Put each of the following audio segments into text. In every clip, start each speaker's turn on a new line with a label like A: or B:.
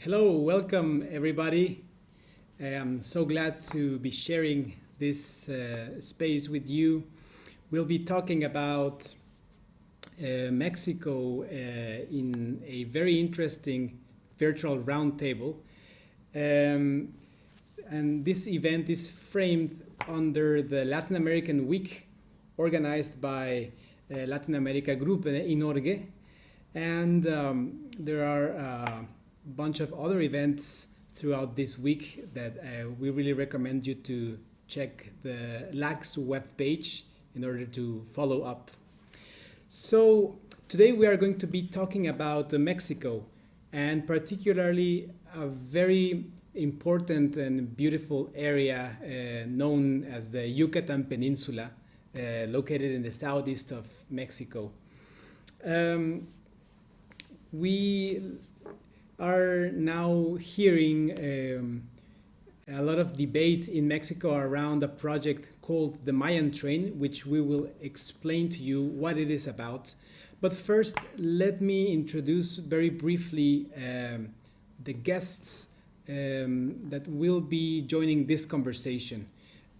A: Hello, welcome everybody. I'm so glad to be sharing this space with you. We'll be talking about Mexico in a very interesting virtual roundtable. Um, and this event is framed under the Latin American Week organized by Latin America Group Inorge. And there are a bunch of other events throughout this week that we really recommend you to check the LAC's webpage in order to follow up. So today we are going to be talking about Mexico, and particularly a very important and beautiful area known as the Yucatan Peninsula, located in the southeast of Mexico. We are now hearing a lot of debate in Mexico around a project called the Mayan Train, which we will explain to you what it is about. But first, let me introduce very briefly the guests that will be joining this conversation.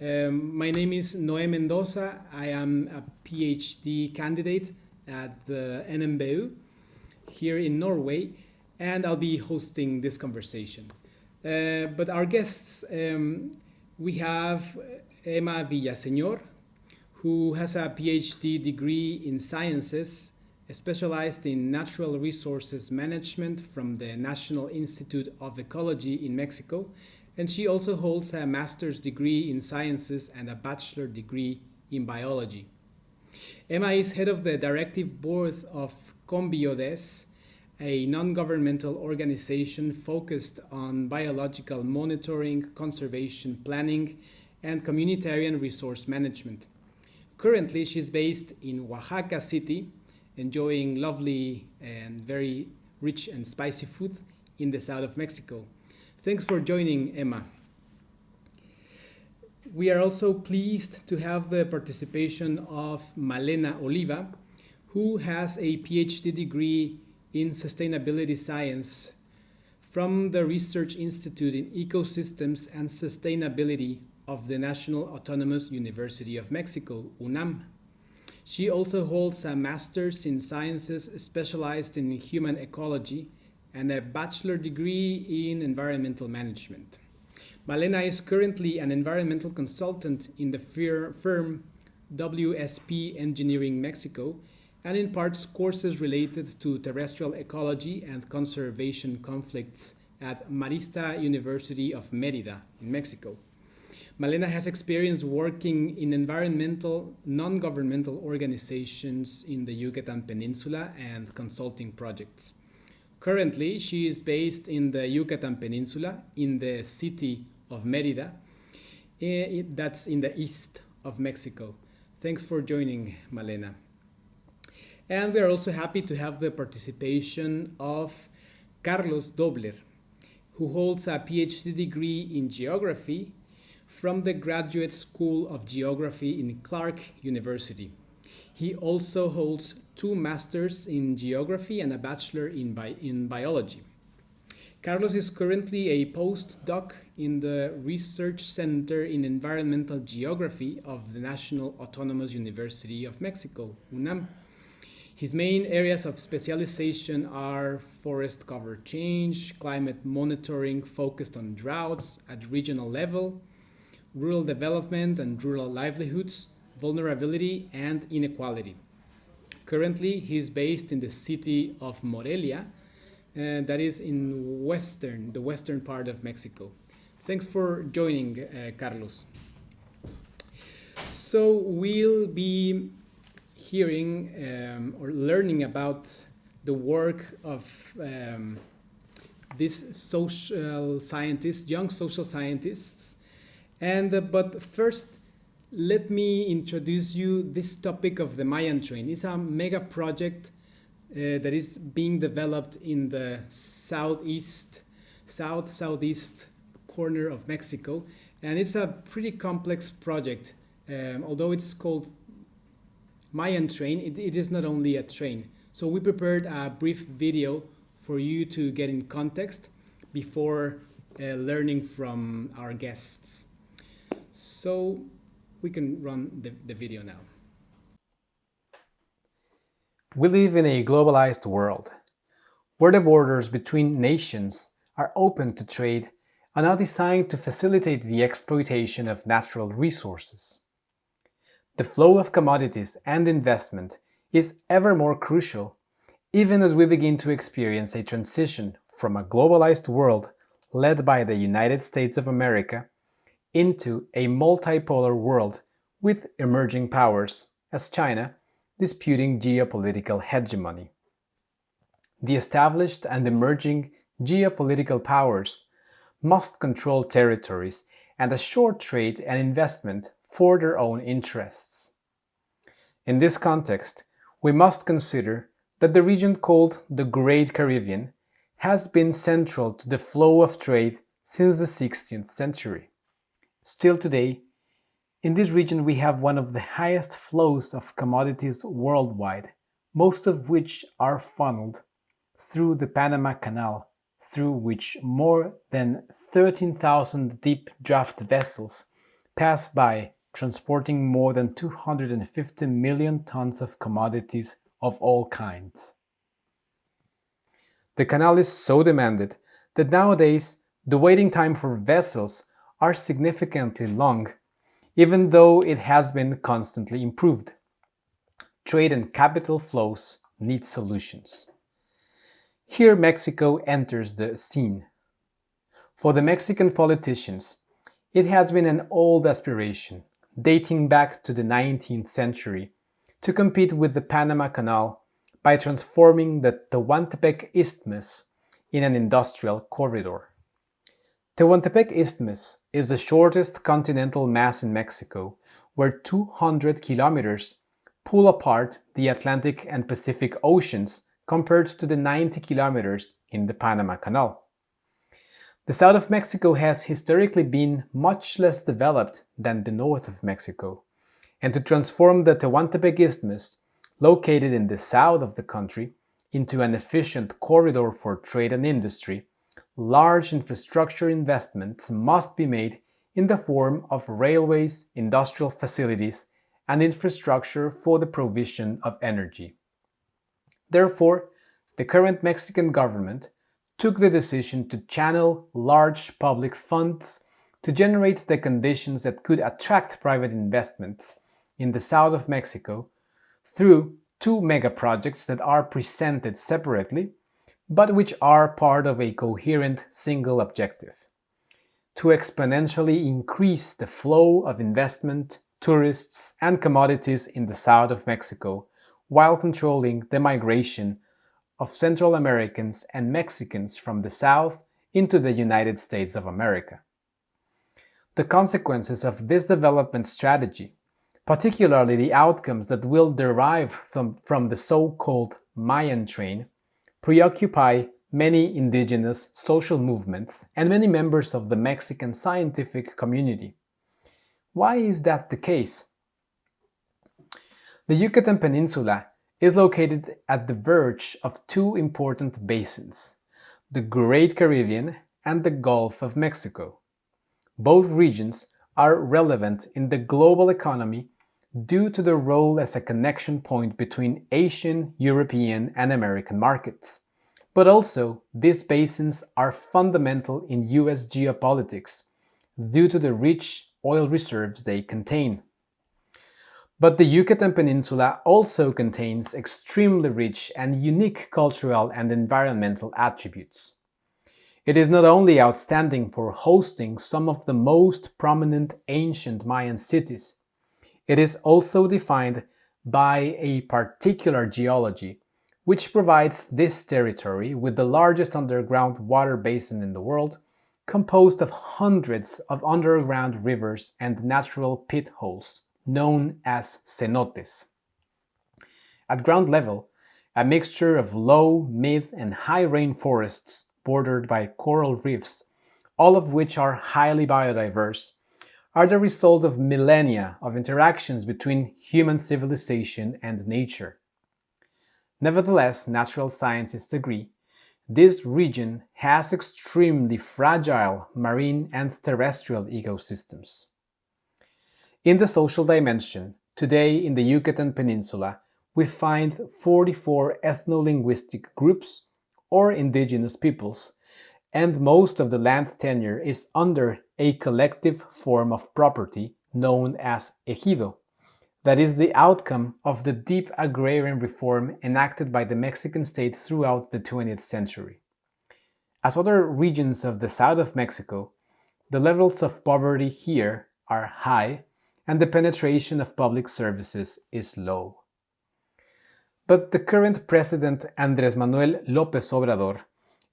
A: My name is Noé Mendoza. I am a PhD candidate at the NMBU here in Norway, and I'll be hosting this conversation. But our guests, we have Emma Villaseñor, who has a PhD degree in sciences, specialized in natural resources management from the National Institute of Ecology in Mexico, and she also holds a master's degree in sciences and a bachelor degree in biology. Emma is head of the directive board of Combiodes, a non-governmental organization focused on biological monitoring, conservation planning, and communitarian resource management. Currently, she's based in Oaxaca City, enjoying lovely and very rich and spicy food in the south of Mexico. Thanks for joining, Emma. We are also pleased to have the participation of Malena Oliva, who has a PhD degree in sustainability science from the Research Institute in Ecosystems and Sustainability of the National Autonomous University of Mexico, UNAM. She also holds a master's in sciences specialized in human ecology and a bachelor degree in environmental management. Malena is currently an environmental consultant in the firm WSP Engineering Mexico, and imparts courses related to terrestrial ecology and conservation conflicts at Marista University of Mérida in Mexico. Malena has experience working in environmental, non-governmental organizations in the Yucatan Peninsula and consulting projects. Currently, she is based in the Yucatan Peninsula in the city of Mérida, that's in the east of Mexico. Thanks for joining, Malena. And we are also happy to have the participation of Carlos Dobler, who holds a PhD degree in geography from the Graduate School of Geography in Clark University. He also holds 2 masters in geography and a bachelor in biology. Carlos is currently a postdoc in the Research Center in Environmental Geography of the National Autonomous University of Mexico, UNAM. His main areas of specialization are forest cover change, climate monitoring focused on droughts at regional level, rural development and rural livelihoods, vulnerability and inequality. Currently, he is based in the city of Morelia, that is in the western part of Mexico. Thanks for joining, Carlos. So we'll be hearing or learning about the work of these social scientists, young social scientists. But first, let me introduce you this topic of the Mayan Train. It's a mega project that is being developed in the southeast corner of Mexico, and it's a pretty complex project. Although it's called Mayan Train, it is not only a train. So we prepared a brief video for you to get in context, before learning from our guests. So we can run the video now.
B: We live in a globalized world, where the borders between nations are open to trade and are designed to facilitate the exploitation of natural resources. The flow of commodities and investment is ever more crucial, even as we begin to experience a transition from a globalized world led by the United States of America into a multipolar world with emerging powers, as China, disputing geopolitical hegemony. The established and emerging geopolitical powers must control territories and assure trade and investment for their own interests. In this context, we must consider that the region called the Great Caribbean has been central to the flow of trade since the 16th century. Still today, in this region we have one of the highest flows of commodities worldwide, most of which are funneled through the Panama Canal, through which more than 13,000 deep draft vessels pass by, transporting more than 250 million tons of commodities of all kinds. The canal is so demanded that nowadays the waiting time for vessels are significantly long, even though it has been constantly improved. Trade and capital flows need solutions. Here Mexico enters the scene. For the Mexican politicians, it has been an old aspiration, dating back to the 19th century, to compete with the Panama Canal by transforming the Tehuantepec Isthmus in an industrial corridor. Tehuantepec Isthmus is the shortest continental mass in Mexico, where 200 kilometers pull apart the Atlantic and Pacific Oceans compared to the 90 kilometers in the Panama Canal. The south of Mexico has historically been much less developed than the north of Mexico, and to transform the Tehuantepec Isthmus, located in the south of the country, into an efficient corridor for trade and industry, large infrastructure investments must be made in the form of railways, industrial facilities, and infrastructure for the provision of energy. Therefore, the current Mexican government took the decision to channel large public funds to generate the conditions that could attract private investments in the south of Mexico through two mega projects that are presented separately, but which are part of a coherent single objective: to exponentially increase the flow of investment, tourists, and commodities in the south of Mexico, while controlling the migration of Central Americans and Mexicans from the south into the United States of America. The consequences of this development strategy, particularly the outcomes that will derive from the so-called Mayan Train, preoccupy many indigenous social movements and many members of the Mexican scientific community. Why is that the case? The Yucatan Peninsula is located at the verge of two important basins, the Great Caribbean and the Gulf of Mexico. Both regions are relevant in the global economy due to their role as a connection point between Asian, European, and American markets. But also, these basins are fundamental in US geopolitics due to the rich oil reserves they contain. But the Yucatan Peninsula also contains extremely rich and unique cultural and environmental attributes. It is not only outstanding for hosting some of the most prominent ancient Mayan cities, it is also defined by a particular geology, which provides this territory with the largest underground water basin in the world, composed of hundreds of underground rivers and natural pit holes, known as cenotes. At ground level, a mixture of low, mid, and high rainforests bordered by coral reefs, all of which are highly biodiverse, are the result of millennia of interactions between human civilization and nature. Nevertheless, natural scientists agree this region has extremely fragile marine and terrestrial ecosystems. In the social dimension, today in the Yucatan Peninsula, we find 44 ethno-linguistic groups or indigenous peoples, and most of the land tenure is under a collective form of property known as ejido, that is the outcome of the deep agrarian reform enacted by the Mexican state throughout the 20th century. As other regions of the south of Mexico, the levels of poverty here are high and the penetration of public services is low. But the current president Andrés Manuel López Obrador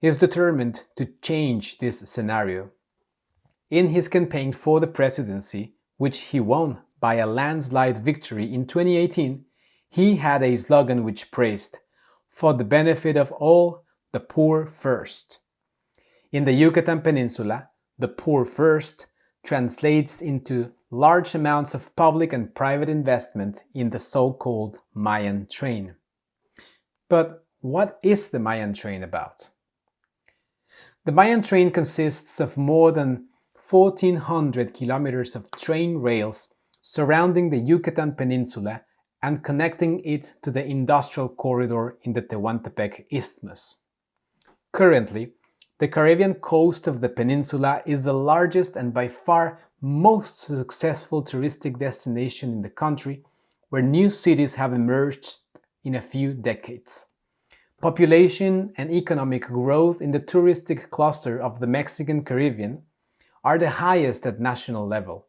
B: is determined to change this scenario. In his campaign for the presidency, which he won by a landslide victory in 2018, he had a slogan which praised, "For the benefit of all, the poor first." In the Yucatan Peninsula, the poor first translates into large amounts of public and private investment in the so-called Mayan Train. But what is the Mayan Train about? The Mayan Train consists of more than 1,400 kilometers of train rails surrounding the Yucatan Peninsula and connecting it to the industrial corridor in the Tehuantepec Isthmus. Currently, the Caribbean coast of the peninsula is the largest and by far most successful touristic destination in the country, where new cities have emerged in a few decades. Population and economic growth in the touristic cluster of the Mexican Caribbean are the highest at national level.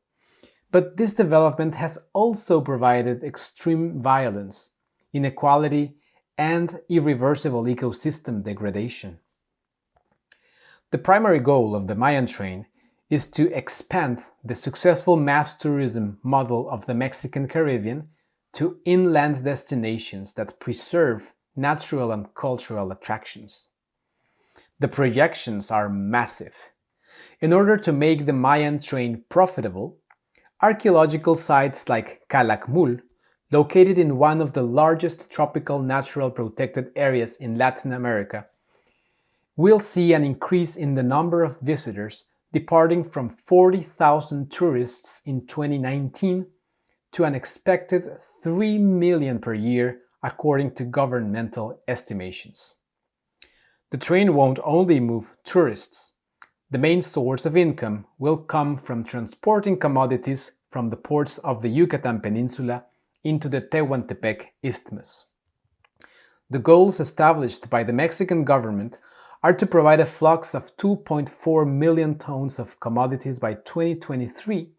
B: But this development has also provided extreme violence, inequality, and irreversible ecosystem degradation. The primary goal of the Mayan Train is to expand the successful mass tourism model of the Mexican Caribbean to inland destinations that preserve natural and cultural attractions. The projections are massive. In order to make the Mayan Train profitable, archaeological sites like Kalakmul, located in one of the largest tropical natural protected areas in Latin America, will see an increase in the number of visitors departing from 40,000 tourists in 2019 to an expected 3 million per year according to governmental estimations. The train won't only move tourists. The main source of income will come from transporting commodities from the ports of the Yucatan Peninsula into the Tehuantepec Isthmus. The goals established by the Mexican government are to provide a flux of 2.4 million tons of commodities by 2023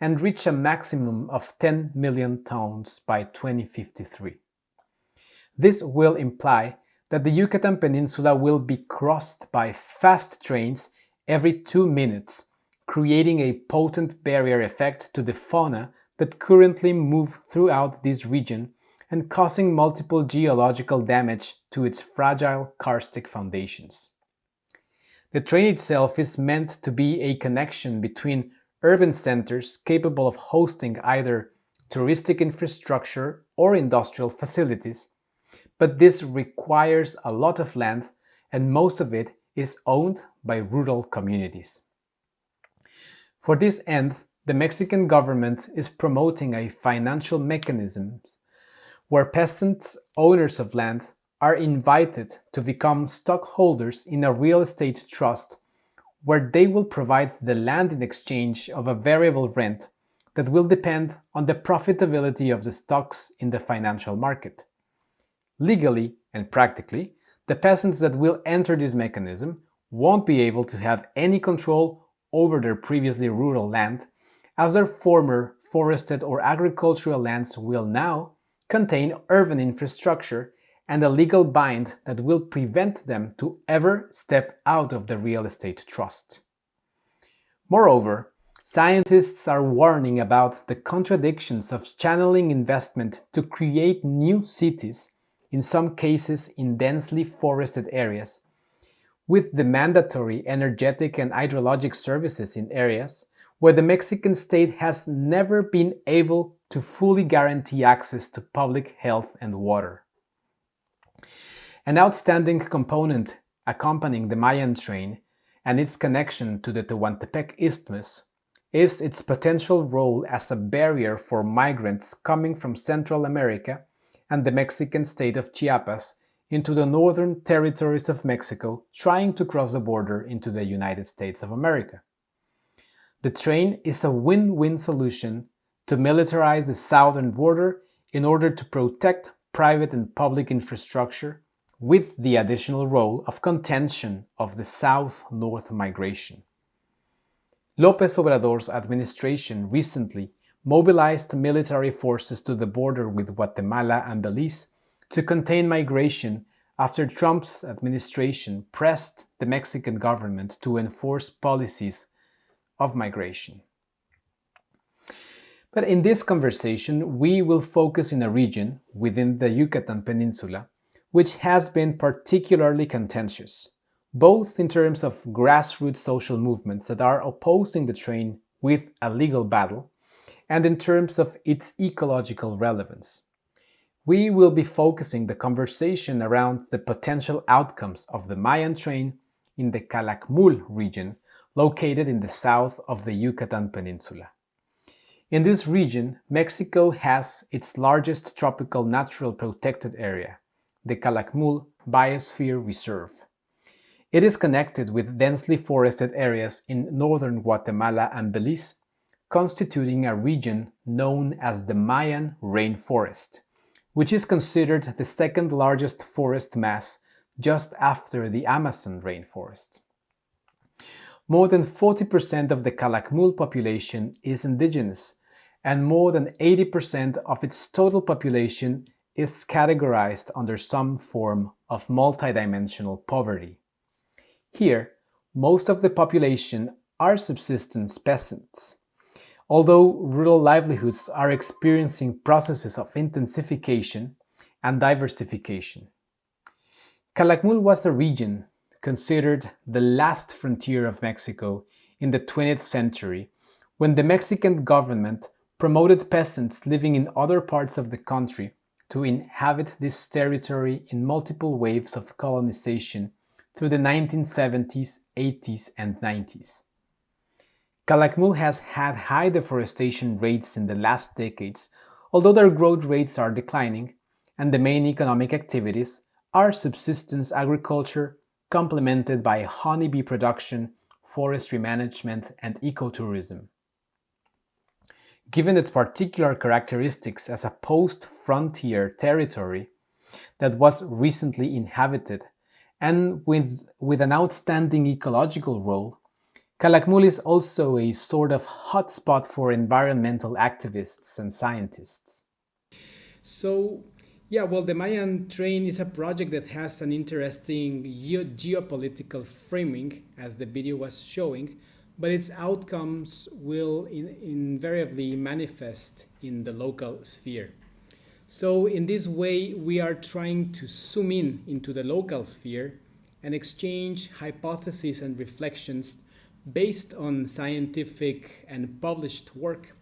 B: and reach a maximum of 10 million tons by 2053. This will imply that the Yucatan Peninsula will be crossed by fast trains every 2 minutes, creating a potent barrier effect to the fauna that currently move throughout this region and causing multiple geological damage to its fragile karstic foundations. The train itself is meant to be a connection between urban centers capable of hosting either touristic infrastructure or industrial facilities, but this requires a lot of land and most of it is owned by rural communities. For this end, the Mexican government is promoting a financial mechanism where peasants, owners of land, are invited to become stockholders in a real estate trust where they will provide the land in exchange of a variable rent that will depend on the profitability of the stocks in the financial market. Legally and practically, the peasants that will enter this mechanism won't be able to have any control over their previously rural land, as their former forested or agricultural lands will now contain urban infrastructure and a legal bind that will prevent them to ever step out of the real estate trust. Moreover, scientists are warning about the contradictions of channeling investment to create new cities, in some cases in densely forested areas, with the mandatory energetic and hydrologic services in areas where the Mexican state has never been able to fully guarantee access to public health and water. An outstanding component accompanying the Mayan Train and its connection to the Tehuantepec Isthmus is its potential role as a barrier for migrants coming from Central America and the Mexican state of Chiapas into the northern territories of Mexico, trying to cross the border into the United States of America. The train is a win-win solution to militarize the southern border in order to protect private and public infrastructure, with the additional role of contention of the south-north migration. López Obrador's administration recently mobilized military forces to the border with Guatemala and Belize to contain migration after Trump's administration pressed the Mexican government to enforce policies of migration. But in this conversation, we will focus in a region within the Yucatan Peninsula which has been particularly contentious, both in terms of grassroots social movements that are opposing the train with a legal battle, and in terms of its ecological relevance. We will be focusing the conversation around the potential outcomes of the Mayan Train in the Kalakmul region, located in the south of the Yucatan Peninsula. In this region, Mexico has its largest tropical natural protected area, the Kalakmul Biosphere Reserve. It is connected with densely forested areas in northern Guatemala and Belize, constituting a region known as the Mayan Rainforest, which is considered the second largest forest mass just after the Amazon rainforest. More than 40% of the Kalakmul population is indigenous, and more than 80% of its total population is categorized under some form of multidimensional poverty. Here, most of the population are subsistence peasants, although rural livelihoods are experiencing processes of intensification and diversification. Kalakmul was a region considered the last frontier of Mexico in the 20th century, when the Mexican government promoted peasants living in other parts of the country to inhabit this territory in multiple waves of colonization through the 1970s, 80s, and 90s. Kalakmul has had high deforestation rates in the last decades, although their growth rates are declining, and the main economic activities are subsistence agriculture, complemented by honeybee production, forestry management, and ecotourism. Given its particular characteristics as a post-frontier territory that was recently inhabited, and with an outstanding ecological role, Kalakmul is also a sort of hotspot for environmental activists and scientists.
A: So, the Mayan Train is a project that has an interesting geopolitical framing, as the video was showing, but its outcomes will invariably manifest in the local sphere. So in this way, we are trying to zoom in into the local sphere and exchange hypotheses and reflections based on scientific and published work.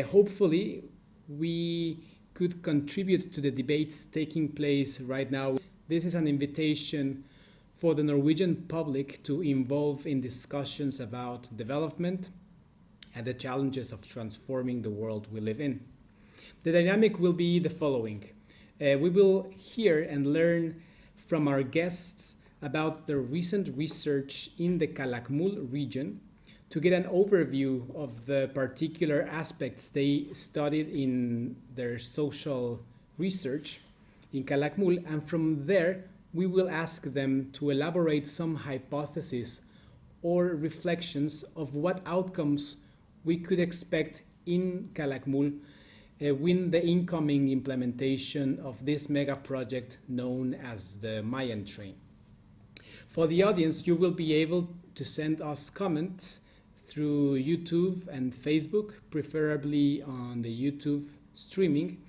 A: Hopefully, we could contribute to the debates taking place right now. This is an invitation for the Norwegian public to involve in discussions about development and the challenges of transforming the world we live in. The dynamic will be the following. We will hear and learn from our guests about the recent research in the Kalakmul region to get an overview of the particular aspects they studied in their social research in Kalakmul, and from there we will ask them to elaborate some hypotheses or reflections of what outcomes we could expect in Kalakmul with the incoming implementation of this mega project known as the Mayan Train. For the audience, you will be able to send us comments through YouTube and Facebook, preferably on the YouTube streaming,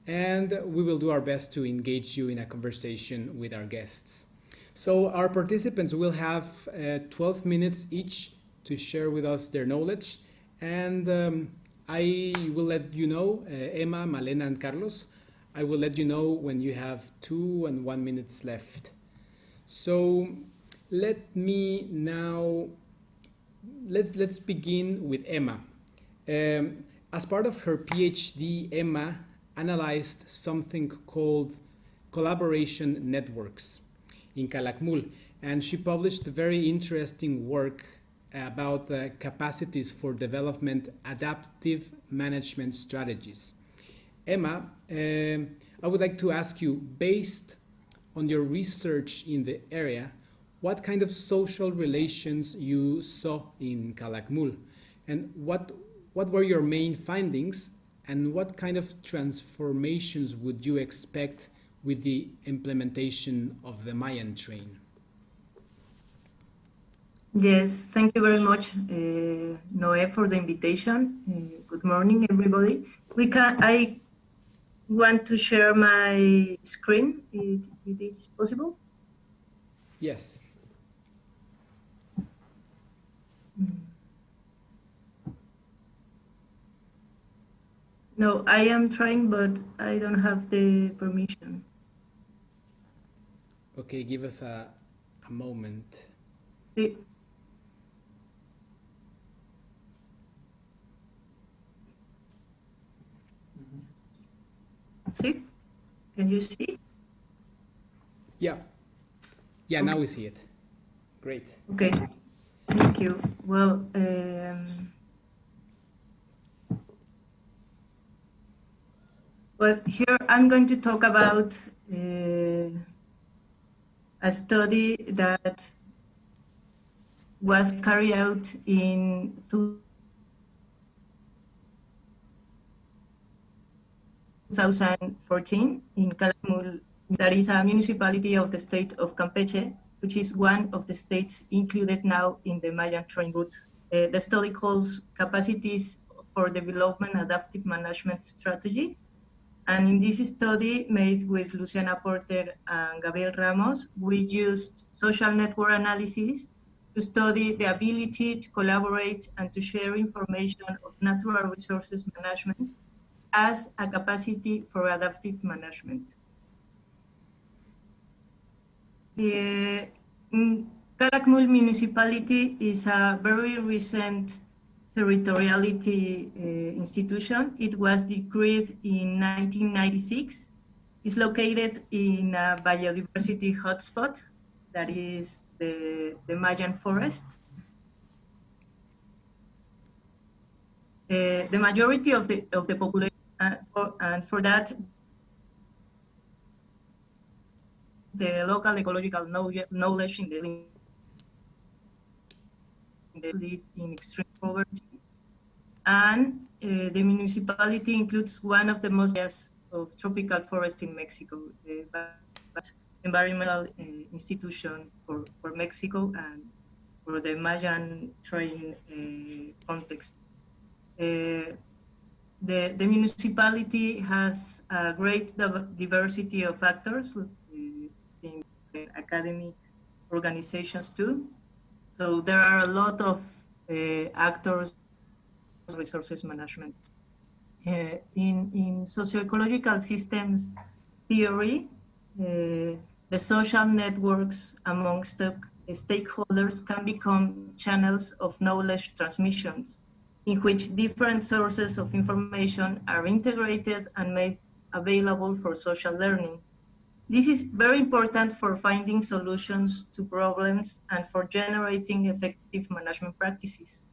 A: and we will do our best to engage you in a conversation with our guests. So our participants will have 12 minutes each to share with us their knowledge, and I will let you know, Emma, Malena, and Carlos, I will let you know when you have 2 and 1 minutes left. So let me now let's begin with Emma. As part of her PhD, Emma analyzed something called collaboration networks in Kalakmul, and she published very interesting work about the capacities for development adaptive management strategies. Emma, I would like to ask you, based on your research in the area, what kind of social relations you saw in Kalakmul, and what were your main findings, and what kind of transformations would you expect with the implementation of the Mayan Train?
C: Yes, thank you very much, Noé, for the invitation. Good morning, everybody. I want to share my screen. It is possible?
A: Yes.
C: No, I am trying, but I don't have the permission.
A: Okay, give us a moment.
C: Sí. See? Can you see?
A: Yeah. Yeah,
C: Okay.
A: now we see it. Great.
C: Okay, thank you. Well, here I'm going to talk about a study that was carried out in 2014 in Kalakmul, that is a municipality of the state of Campeche, which is one of the states included now in the Mayan Train route. The study calls Capacities for Development Adaptive Management Strategies. And in this study made with Luciana Porter and Gabriel Ramos, we used social network analysis to study the ability to collaborate and to share information of natural resources management as a capacity for adaptive management. The Kalakmul municipality is a very recent territoriality institution. It was decreed in 1996. It's located in a biodiversity hotspot, that is the Mayan Forest. The majority of the population, and for that, the local ecological knowledge in they live in extreme poverty. And the municipality includes one of the most of tropical forest in Mexico, the environmental institution for Mexico and for the Mayan Train context. The municipality has a great diversity of actors, in academic organizations too. So there are a lot of actors, resources management. In socioecological systems theory, the social networks amongst the stakeholders can become channels of knowledge transmissions in which different sources of information are integrated and made available for social learning. This is very important for finding solutions to problems and for generating effective management practices.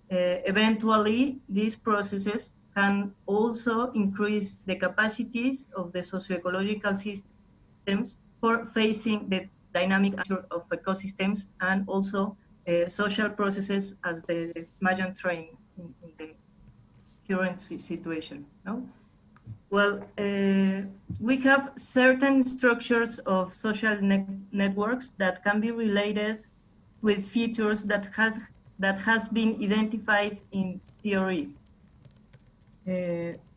C: Eventually, these processes can also increase the capacities of the socioecological systems for facing the dynamic nature of ecosystems and also social processes as the Mayan Train in the current situation. No? Well, we have certain structures of social networks that can be related with features that has been identified in theory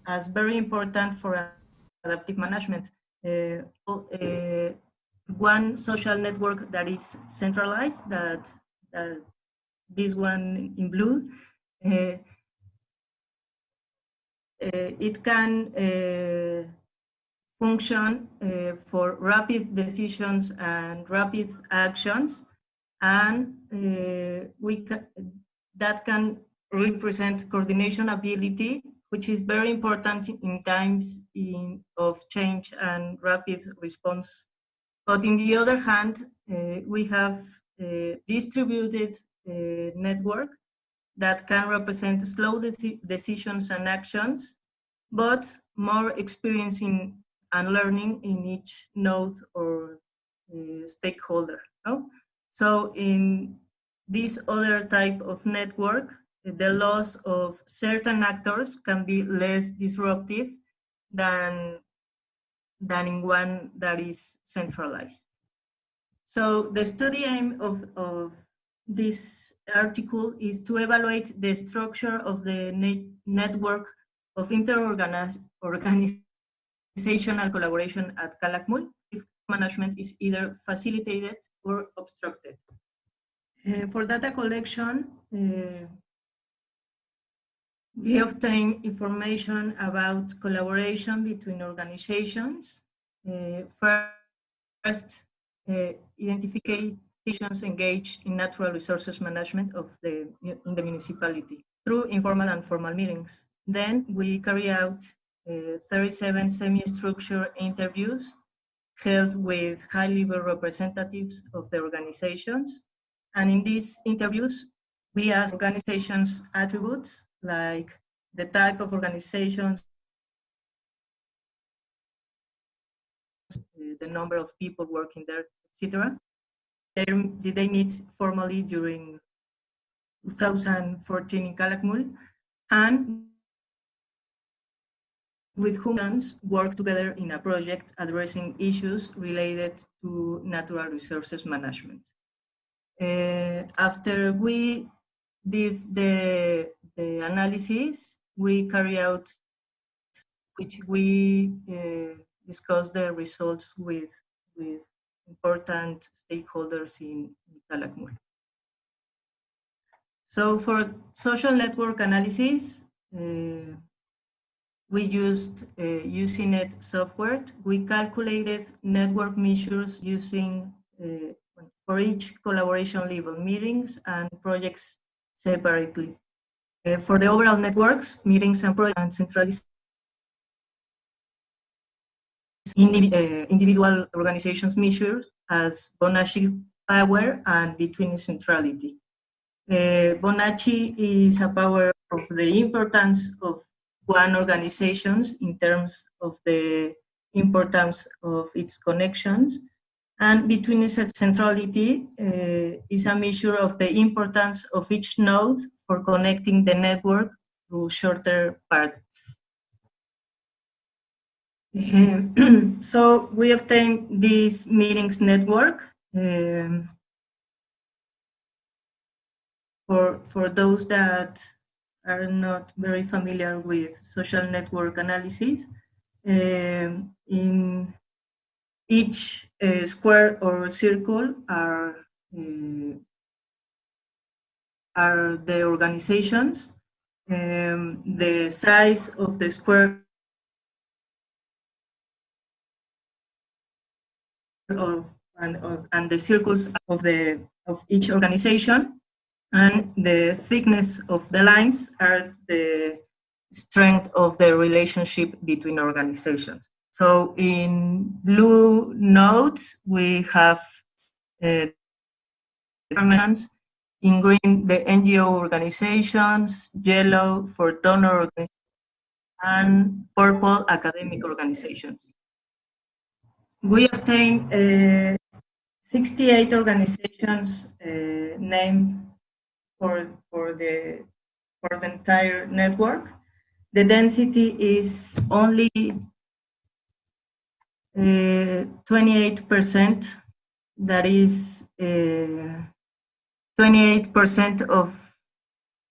C: as very important for adaptive management. One social network that is centralized, that this one in blue, it can function for rapid decisions and rapid actions, and that can represent coordination ability, which is very important in times of change and rapid response. But in the other hand, we have distributed network that can represent slow decisions and actions, but more experience and learning in each node or stakeholder. No? So in this other type of network, the loss of certain actors can be less disruptive than in one that is centralized. So the study aim of this article is to evaluate the structure of the network of inter-organizational collaboration at Kalakmul if management is either facilitated or obstructed. For data collection, we obtain information about collaboration between organizations. First, identifications engaged in natural resources management in the municipality through informal and formal meetings. Then we carry out 37 semi-structured interviews held with high-level representatives of the organizations. And in these interviews, we ask organizations attributes like the type of organizations, the number of people working there, etc. Did they meet formally during 2014 in Kalakmul, and with whom work together in a project addressing issues related to natural resources management. After we did the analysis, we carry out, which we discussed the results with important stakeholders in Kalakmul. So for social network analysis, we used UCNet software. We calculated network measures using for each collaboration level meetings and projects separately. For the overall networks, meetings and projects and centralized individual organizations measure as Bonacci power and between centrality. Bonacci is a power of the importance of one organization in terms of the importance of its connections, and between centrality is a measure of the importance of each node for connecting the network through shorter paths. So we obtain this meetings network. For those that are not very familiar with social network analysis, in each square or circle are the organizations. The size of the square and the circles of each organization, and the thickness of the lines are the strength of the relationship between organizations. So in blue nodes, we have governments, in green, the NGO organizations, yellow for donor organizations, and purple, academic organizations. We obtained 68 organizations named for the entire network. The density is only 28%. That is 28% of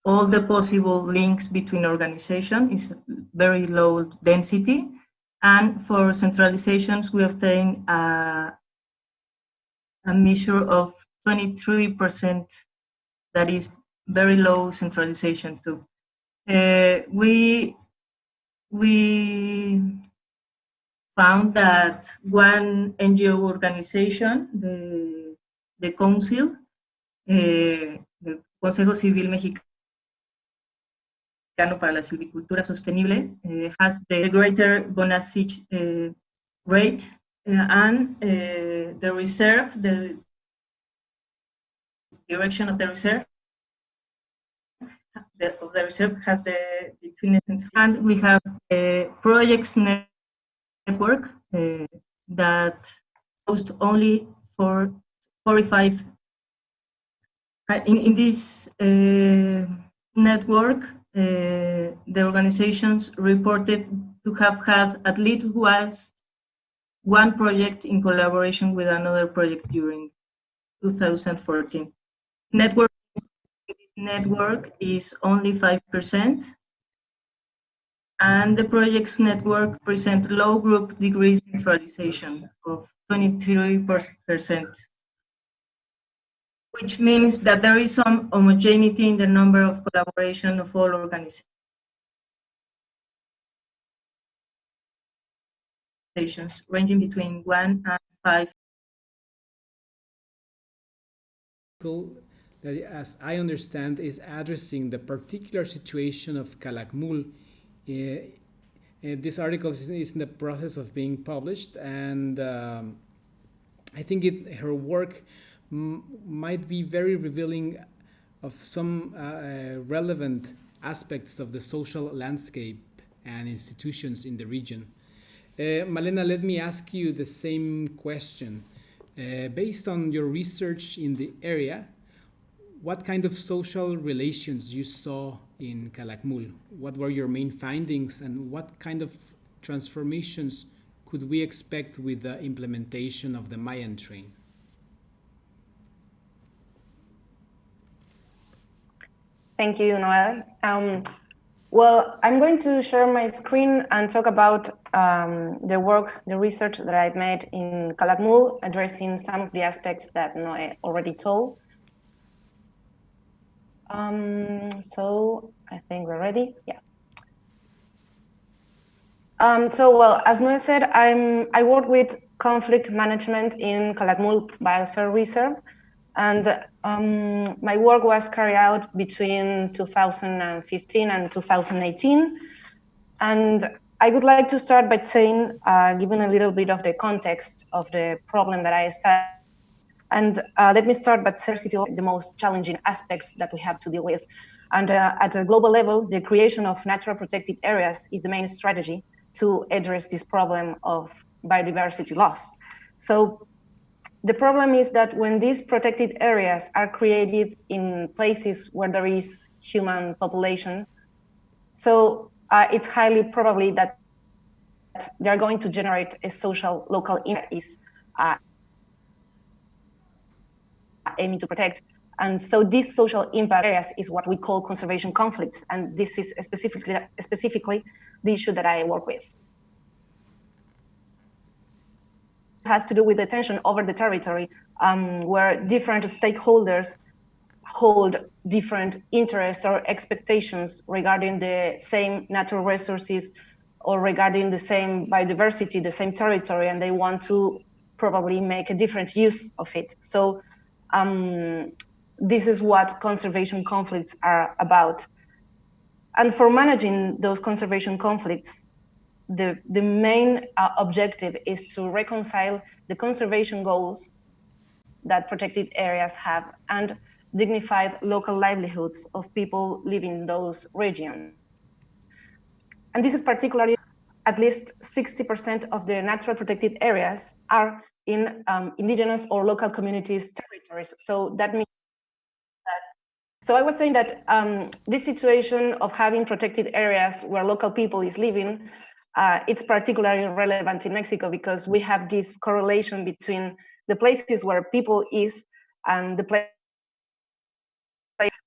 C: all the possible links between organizations is very low density. And for centralizations, we obtain a measure of 23%. That is very low centralization too. We found that one NGO organization, the Council, el Consejo Civil Mexicano para la Silvicultura Sostenible, has the greater bonasage rate, and the reserve, the direction of the reserve, has the definition. And we have a projects network that hosts only for 45. In this network, the organizations reported to have had at least one project in collaboration with another project during 2014. This network is only 5%, and the project's network present low group degree centralization of 23%, which means that there is some homogeneity in the number of collaboration of all organizations, ranging between 1 and 5.
A: That, as I understand, is addressing the particular situation of Kalakmul. This article is in the process of being published, and I think her work might be very revealing of some relevant aspects of the social landscape and institutions in the region. Malena, let me ask you the same question. Based on your research in the area, what kind of social relations you saw in Kalakmul? What were your main findings, and what kind of transformations could we expect with the implementation of the Mayan Train?
D: Thank you, Noel. Well, I'm going to share my screen and talk about the research that I've made in Kalakmul, addressing some of the aspects that Noel already told. So I think we're ready. Yeah. Well, as Noel said, I work with conflict management in Kalakmul Biosphere Reserve, and my work was carried out between 2015 and 2018. And I would like to start by saying, giving a little bit of the context of the problem that I studied. And let me start by saying the most challenging aspects that we have to deal with. And at a global level, the creation of natural protected areas is the main strategy to address this problem of biodiversity loss. So the problem is that when these protected areas are created in places where there is human population, so it's highly probably that they're going to generate a social local impact is aiming to protect. And so these social impact areas is what we call conservation conflicts. And this is specifically the issue that I work with. It has to do with the tension over the territory, where different stakeholders hold different interests or expectations regarding the same natural resources or regarding the same biodiversity, the same territory, and they want to probably make a different use of it. So this is what conservation conflicts are about. And for managing those conservation conflicts, the main objective is to reconcile the conservation goals that protected areas have and dignified local livelihoods of people living in those regions. And this is particularly, at least 60% of the natural protected areas are in indigenous or local communities' territories. So that means that, so I was saying that this situation of having protected areas where local people is living, it's particularly relevant in Mexico because we have this correlation between the places where people is and the place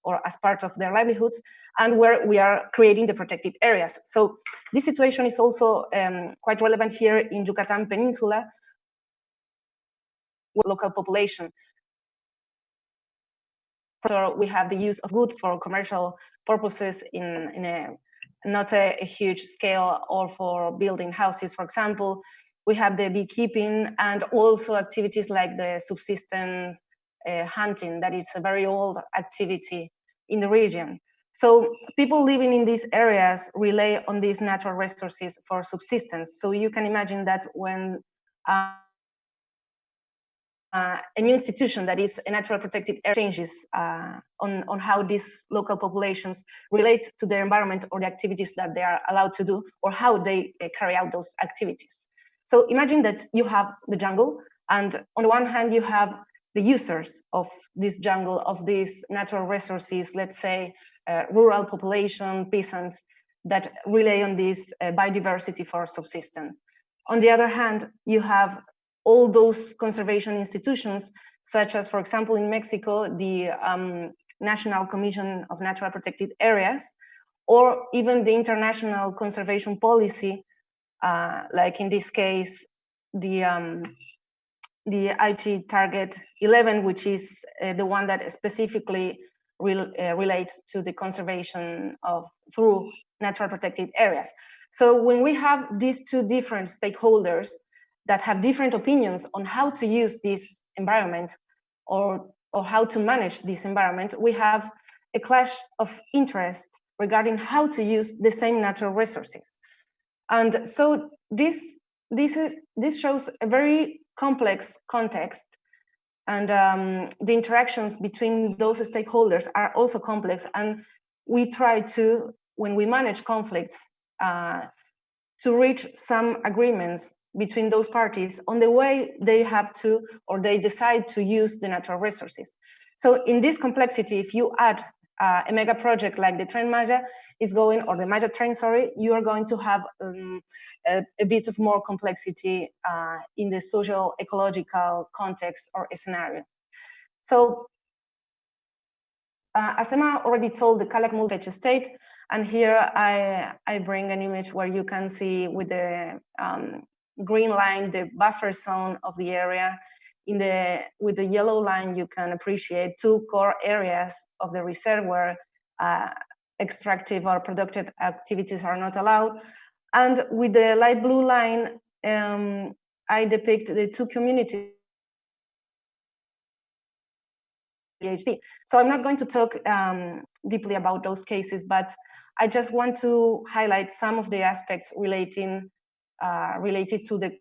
D: or as part of their livelihoods and where we are creating the protected areas. So this situation is also quite relevant here in Yucatan Peninsula with local population. So we have the use of goods for commercial purposes in a not a huge scale or for building houses, for example. we have the beekeeping, and also activities like the subsistence hunting, that is a very old activity in the region. So people living in these areas rely on these natural resources for subsistence. So you can imagine that when a new institution that is a natural protected area changes on how these local populations relate to their environment or the activities that they are allowed to do, or how they carry out those activities. So imagine that you have the jungle, and on the one hand you have the users of this jungle, of these natural resources, let's say rural population, peasants, that rely on this biodiversity for subsistence. On the other hand, you have all those conservation institutions, such as, for example, in Mexico, the National Commission of Natural Protected Areas, or even the international conservation policy, like in this case, the IT Target 11, which is the one that specifically relates to the conservation of through natural protected areas. So when we have these two different stakeholders that have different opinions on how to use this environment or how to manage this environment, we have a clash of interests regarding how to use the same natural resources. And so this shows a very complex context, and the interactions between those stakeholders are also complex, and we try to, when we manage conflicts, to reach some agreements between those parties on the way they have to, or they decide to use the natural resources. So in this complexity, if you add a mega project like the Tren Maya is going, or the Maya Train, sorry, you are going to have a bit of more complexity in the social ecological context or scenario. So as Emma already told, the Kalakmul veg state, and here I bring an image where you can see with the green line the buffer zone of the area. With the yellow line, you can appreciate two core areas of the reserve where extractive or productive activities are not allowed. And with the light blue line, I depict the two communities. PhD. So I'm not going to talk deeply about those cases, but I just want to highlight some of the aspects related to the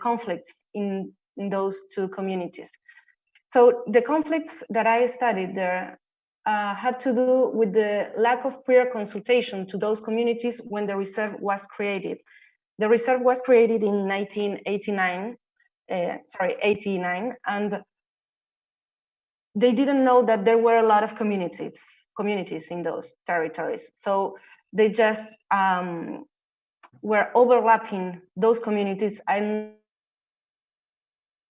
D: conflicts in those two communities. So the conflicts that I studied there had to do with the lack of prior consultation to those communities when the reserve was created. The reserve was created in 1989, and they didn't know that there were a lot of communities in those territories. So they just were overlapping those communities. And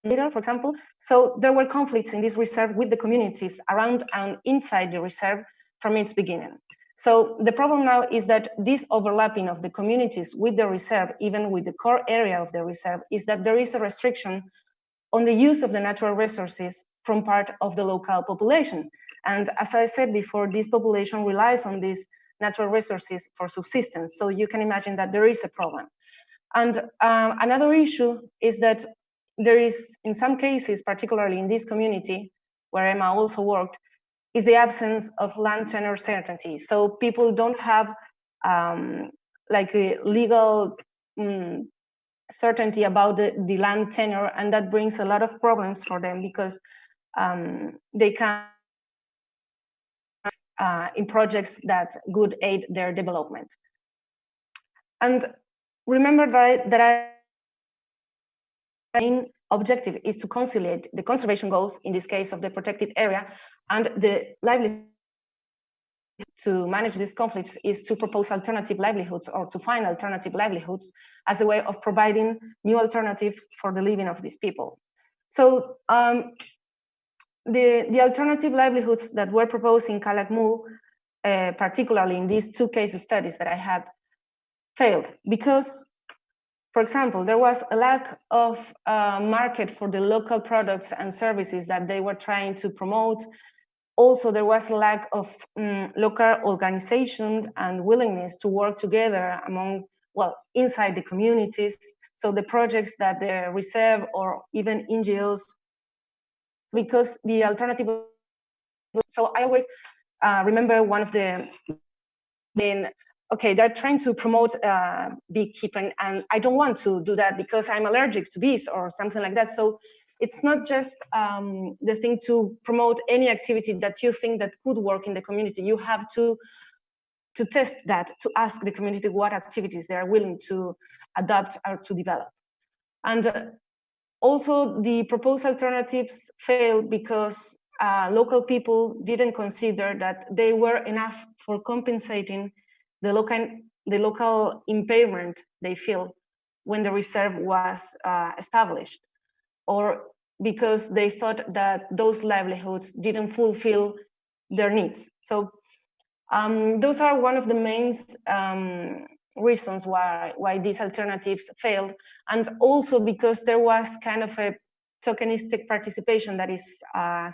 D: for example, so there were conflicts in this reserve with the communities around and inside the reserve from its beginning. So the problem now is that this overlapping of the communities with the reserve, even with the core area of the reserve, is that there is a restriction on the use of the natural resources from part of the local population. And as I said before, this population relies on these natural resources for subsistence. So you can imagine that there is a problem. And another issue is that there is, in some cases, particularly in this community, where Emma also worked, is the absence of land tenure certainty. So people don't have like a legal certainty about the land tenure, and that brings a lot of problems for them because they can in projects that would aid their development. And remember that the main objective is to conciliate the conservation goals, in this case of the protected area, and the livelihood. To manage these conflicts is to propose alternative livelihoods, or to find alternative livelihoods as a way of providing new alternatives for the living of these people. So the alternative livelihoods that were proposed in Kalakmul, particularly in these two case studies that I had, failed because, for example, there was a lack of market for the local products and services that they were trying to promote. Also, there was a lack of local organization and willingness to work together among, well, inside the communities So the projects that the reserve or even NGOs, because the alternative. So I always remember one of the, okay, they're trying to promote beekeeping, and I don't want to do that because I'm allergic to bees or something like that. So it's not just the thing to promote any activity that you think that could work in the community. You have to test that, to ask the community what activities they are willing to adopt or to develop. And also the proposed alternatives failed because local people didn't consider that they were enough for compensating the local impairment they feel when the reserve was established, or because they thought that those livelihoods didn't fulfill their needs. So those are one of the main reasons why these alternatives failed, and also because there was kind of a tokenistic participation that is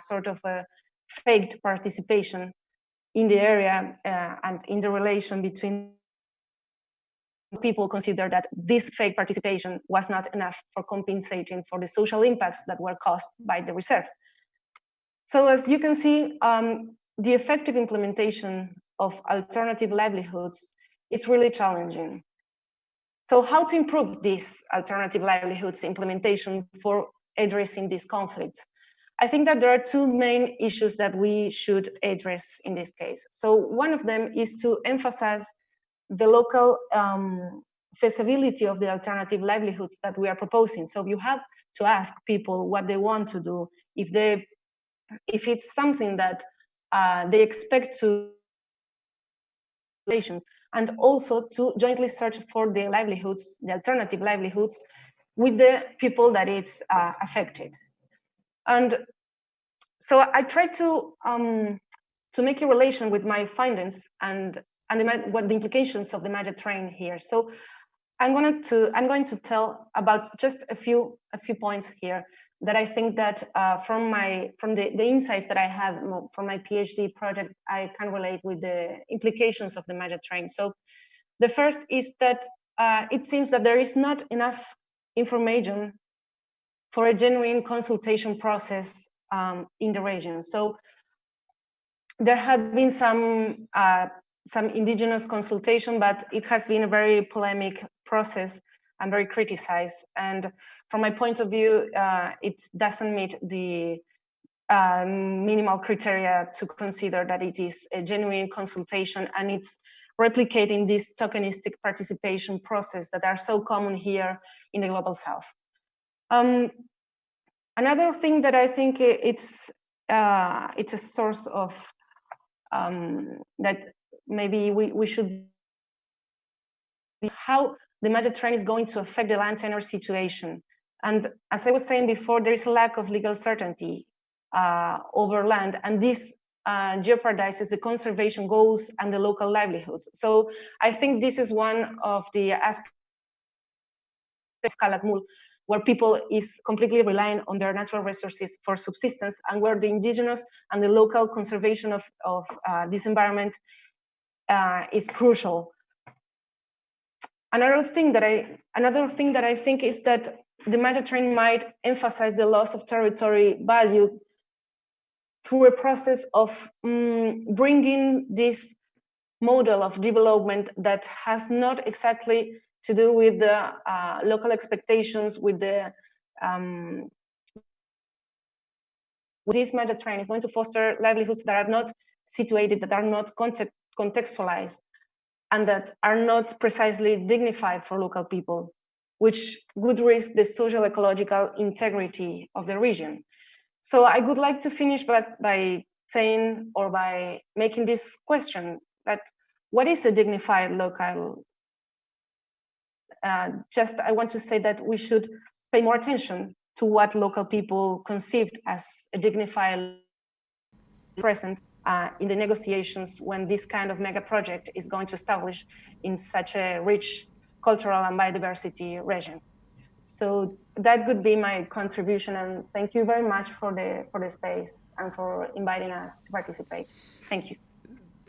D: sort of a faked participation in the area and in the relation between people. Consider that this fake participation was not enough for compensating for the social impacts that were caused by the reserve. So as you can see, the effective implementation of alternative livelihoods is really challenging. So how to improve this alternative livelihoods implementation for addressing these conflicts? I think that there are two main issues that we should address in this case. So one of them is to emphasize the local feasibility of the alternative livelihoods that we are proposing. So you have to ask people what they want to do, if it's something that they expect to, and also to jointly search for the livelihoods, the alternative livelihoods, with the people that it's affected. And so I try to make a relation with my findings and what the implications of the Mayan Train here. So I'm going to tell about just a few points here that I think that from the insights that I have from my PhD project, I can relate with the implications of the Mayan Train. So the first is that it seems that there is not enough information for a genuine consultation process in the region. So there had been some indigenous consultation, but it has been a very polemic process and very criticized. And from my point of view, it doesn't meet the minimal criteria to consider that it is a genuine consultation, and it's replicating this tokenistic participation process that are so common here in the Global South. Another thing that I think it's a source of that maybe we should, how the Mayan Train is going to affect the land tenure situation. And as I was saying before, there is a lack of legal certainty over land, and this jeopardizes the conservation goals and the local livelihoods. So I think this is one of the aspects of Kalakmul, where people is completely relying on their natural resources for subsistence, and where the indigenous and the local conservation of this environment is crucial. Another thing that I think is that the Mayan Train might emphasize the loss of territory value through a process of bringing this model of development that has not exactly to do with the local expectations, with the this Mayan Train is going to foster livelihoods that are not situated, that are not contextualized, and that are not precisely dignified for local people, which would risk the social ecological integrity of the region. So I would like to finish by saying, or by making this question, that what is a dignified local? I want to say that we should pay more attention to what local people conceived as a dignified present in the negotiations when this kind of mega project is going to establish in such a rich cultural and biodiversity region. So that would be my contribution, and thank you very much for the space and for inviting us to participate. Thank you.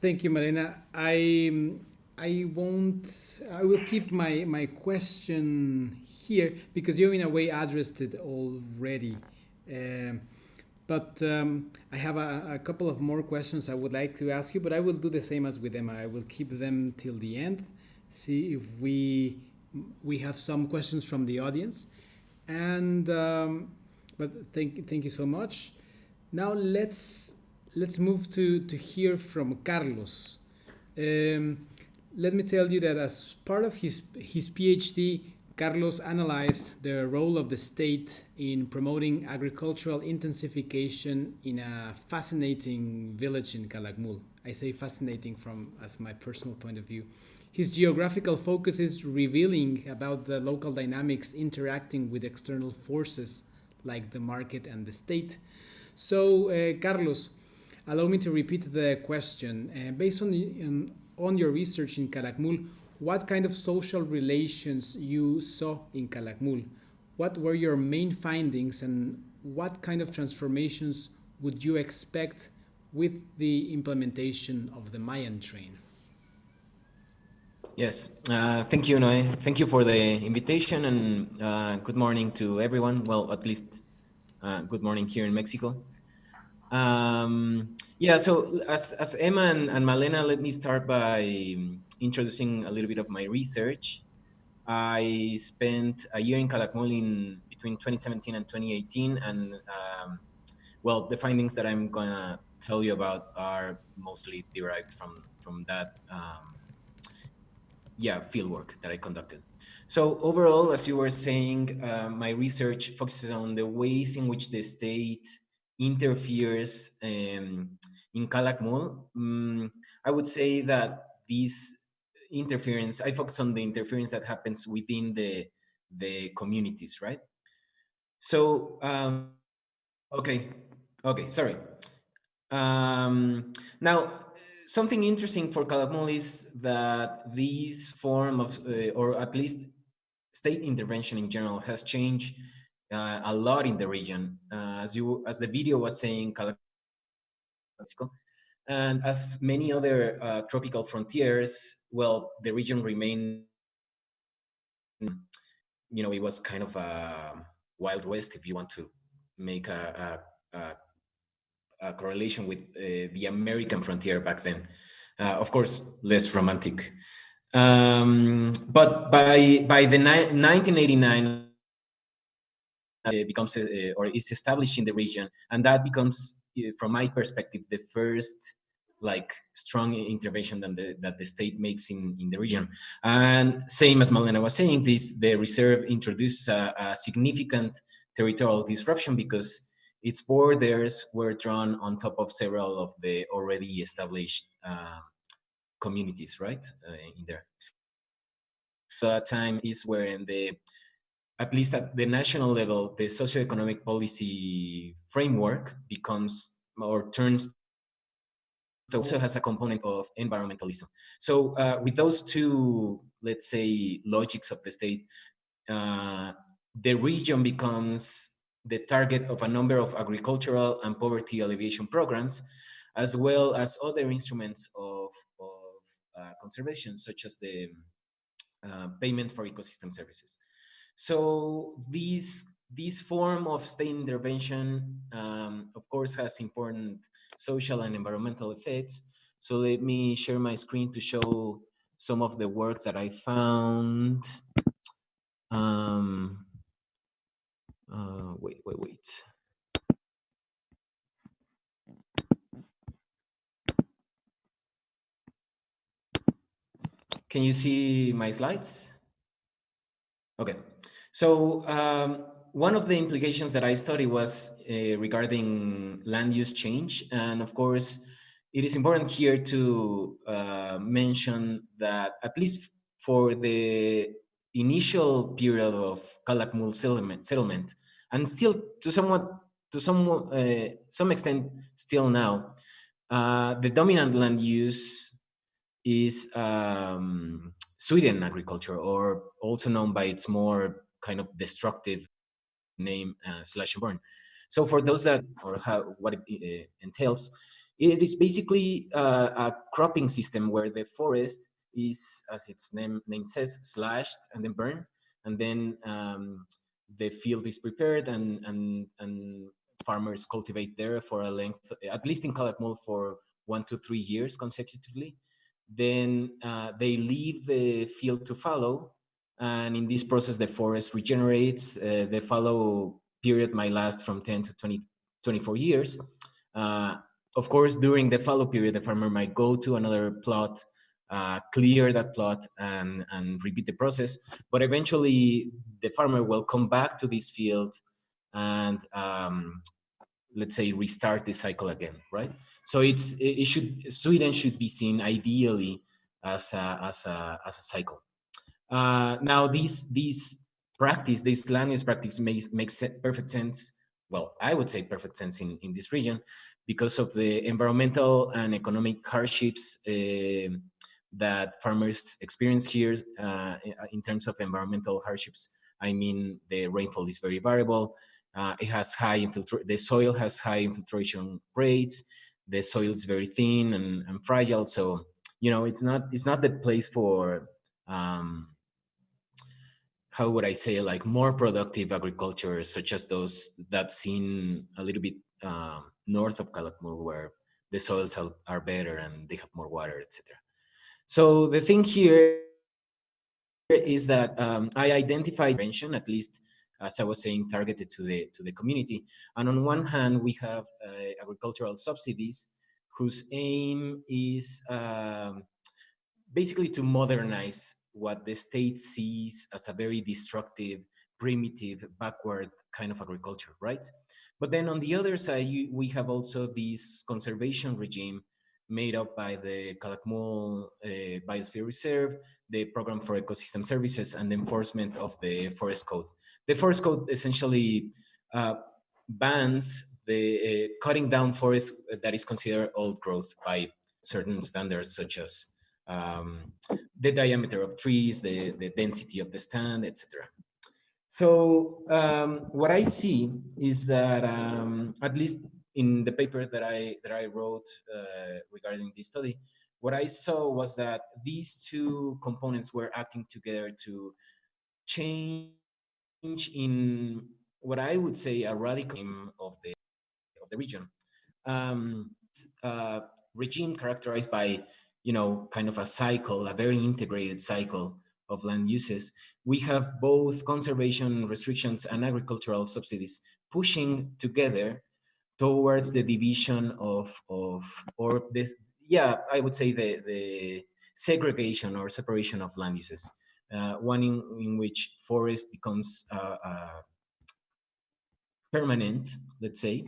A: Thank you, Marina. I I won't. I will keep my question here because you in a way addressed it already. Um, but I have a couple of more questions I would like to ask you, but I will do the same as with Emma. I will keep them till the end. See if we have some questions from the audience, and but thank you so much. Now let's move to hear from Carlos. Um, Let me tell you that as part of his PhD, Carlos analyzed the role of the state in promoting agricultural intensification in a fascinating village in Kalakmul. I say fascinating from as my personal point of view. His geographical focus is revealing about the local dynamics interacting with external forces like the market and the state. So, Carlos, allow me to repeat the question. Based on your research in Kalakmul, what kind of social relations you saw in Kalakmul? What were your main findings and what kind of transformations would you expect with the implementation of the Mayan Train?
E: Yes, thank you, Noé. Thank you for the invitation and good morning to everyone. Well, at least good morning here in Mexico. Yeah, so as Emma and Malena, let me start by introducing a little bit of my research. I spent a year in Kalakmul in between 2017 and 2018, and well, the findings that I'm gonna tell you about are mostly derived from that fieldwork that I conducted. So overall, as you were saying, my research focuses on the ways in which the state interferes in Kalakmul. I would say that these interference, I focus on the interference that happens within the communities, right? So, okay, sorry. Now, something interesting for Kalakmul is that this form of, or at least state intervention in general, has changed a lot in the region. As the video was saying, Kalakmul, and as many other tropical frontiers, well, the region remained, it was kind of a Wild West, if you want to make a correlation with the American frontier back then. Of course, less romantic. But by the 1989, becomes or is established in the region, and that becomes, from my perspective, the first like strong intervention that the state makes in the region. And same as Malena was saying, the reserve introduced a significant territorial disruption because its borders were drawn on top of several of the already established communities, right, in there. That time is where, at least at the national level, the socioeconomic policy framework becomes or turns, also has a component of environmentalism. So with those two, let's say, logics of the state, the region becomes the target of a number of agricultural and poverty alleviation programs, as well as other instruments of conservation, such as the payment for ecosystem services. So this form of state intervention, of course, has important social and environmental effects. So let me share my screen to show some of the work that I found. Wait. Can you see my slides? Okay. So one of the implications that I studied was regarding land use change. And of course, it is important here to mention that at least for the initial period of Kalakmul settlement, and still to some extent still now, the dominant land use is Sweden agriculture, or also known by its more kind of destructive name, slash and burn. So for those that, or what it entails, it is basically a cropping system where the forest is, as its name says, slashed and then burned, and then the field is prepared, and farmers cultivate there for a length, at least in Kalakmul, for 1 to 3 years consecutively. Then they leave the field to fallow, and in this process the forest regenerates. The fallow period might last from 10 to 24 years. Of course, during the fallow period, the farmer might go to another plot, clear that plot, and repeat the process. But eventually, the farmer will come back to this field and let's say restart the cycle again, right? So Sweden should be seen ideally as a cycle. Now, this land use practice makes perfect sense. Well, I would say perfect sense in this region because of the environmental and economic hardships that farmers experience here. In terms of environmental hardships, I mean, the rainfall is very variable. It has the soil has high infiltration rates. The soil is very thin and fragile. So, it's not the place for how would I say, like more productive agriculture, such as those that's seen a little bit north of Kalakmul, where the soils are better and they have more water, etc. So the thing here is that I identified intervention, at least as I was saying, targeted to the community. And on one hand, we have agricultural subsidies, whose aim is basically to modernize what the state sees as a very destructive, primitive, backward kind of agriculture, right? But then on the other side, we have also this conservation regime made up by the Kalakmul Biosphere Reserve, the Program for Ecosystem Services, and the enforcement of the Forest Code. The Forest Code essentially bans the cutting down forest that is considered old growth by certain standards, such as the diameter of trees, the density of the stand, etc. So what I see is that at least in the paper that I wrote regarding this study, what I saw was that these two components were acting together to change in what I would say a radical of the region. Regime characterized by kind of a cycle, a very integrated cycle of land uses. We have both conservation restrictions and agricultural subsidies pushing together towards the division or this, I would say the segregation or separation of land uses. One in which forest becomes permanent, let's say,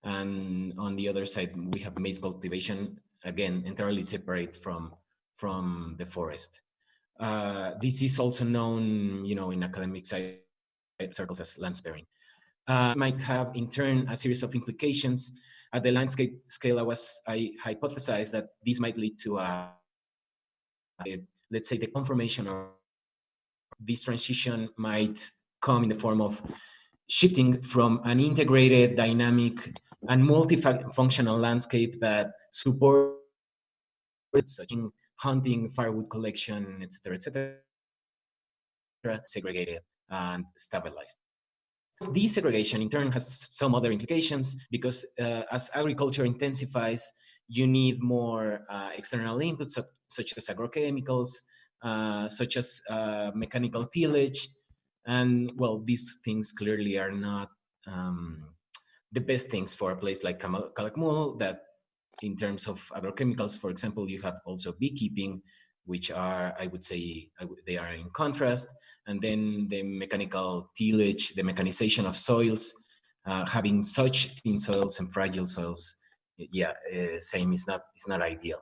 E: and on the other side we have maize cultivation, again entirely separate from the forest. This is also known, in academic circles as land sparing. Might have in turn a series of implications at the landscape scale. I hypothesized that this might lead to let's say the confirmation, or this transition might come in the form of shifting from an integrated, dynamic, and multifunctional landscape that supports such in hunting, firewood collection, etc., segregated and stabilized. This segregation in turn has some other implications because as agriculture intensifies, you need more external inputs such as agrochemicals, such as mechanical tillage. And well, these things clearly are not the best things for a place like Kalakmul, that in terms of agrochemicals, for example, you have also beekeeping, which are, I would say, they are in contrast. And then the mechanical tillage, the mechanization of soils, having such thin soils and fragile soils, same, is not ideal.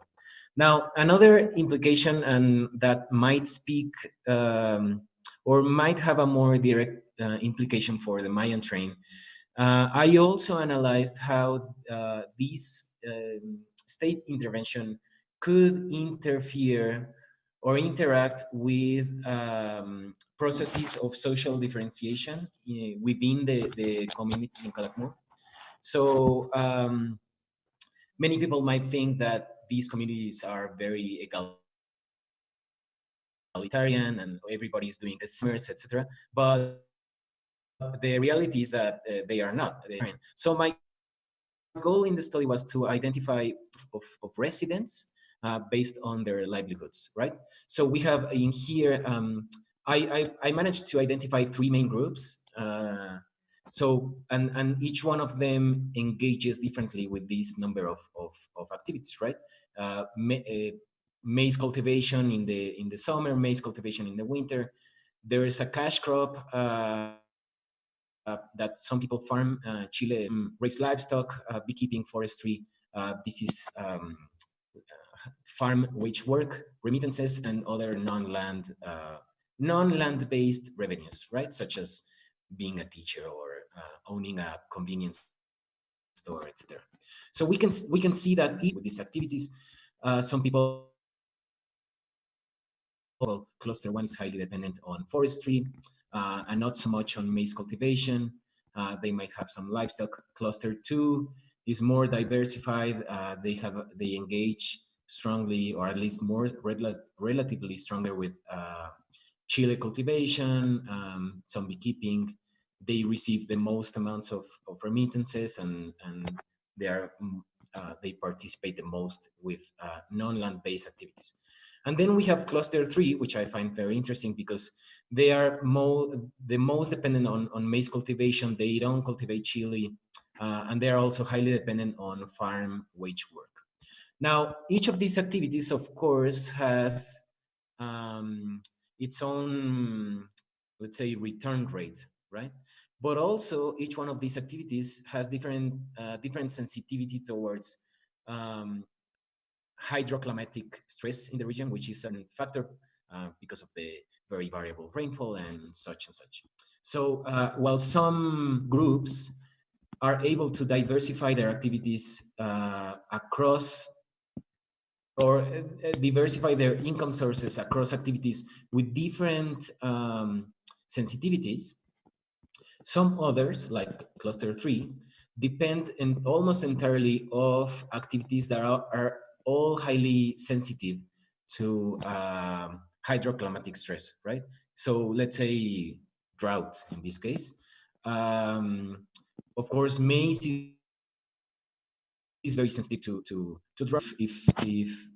E: Now, another implication, and that might speak or might have a more direct implication for the Mayan Train. I also analyzed how this state intervention could interfere or interact with processes of social differentiation within the communities in Kalakmul. So many people might think that these communities are very egalitarian, egalitarian and everybody's doing the summers, etc. But the reality is that they are not. So my goal in the study was to identify of residents based on their livelihoods, right? So we have in here, I managed to identify three main groups. And each one of them engages differently with this number of activities, right? Maize cultivation in the summer, maize cultivation in the winter. There is a cash crop that some people farm, Chile, raise livestock, beekeeping, forestry. This is farm wage work, remittances, and other non-land-based revenues, right? Such as being a teacher or owning a convenience store, etc. So we can see that with these activities, some people. Cluster one is highly dependent on forestry and not so much on maize cultivation. They might have some livestock. Cluster two is more diversified. They engage strongly, or at least more relatively stronger with Chile cultivation, some beekeeping. They receive the most amounts of remittances, and they participate the most with non-land-based activities. And then we have cluster three, which I find very interesting because they are the most dependent on maize cultivation. They don't cultivate chili, and they are also highly dependent on farm wage work. Now, each of these activities, of course, has its own, let's say, return rate, right? But also, each one of these activities has different sensitivity towards hydroclimatic stress in the region, which is a factor because of the very variable rainfall and such and such. So while some groups are able to diversify their activities across, or diversify their income sources across activities with different sensitivities, some others, like cluster three, depend almost entirely of activities that are all highly sensitive to hydroclimatic stress, right? So let's say drought in this case. Of course, maize is very sensitive to drought. If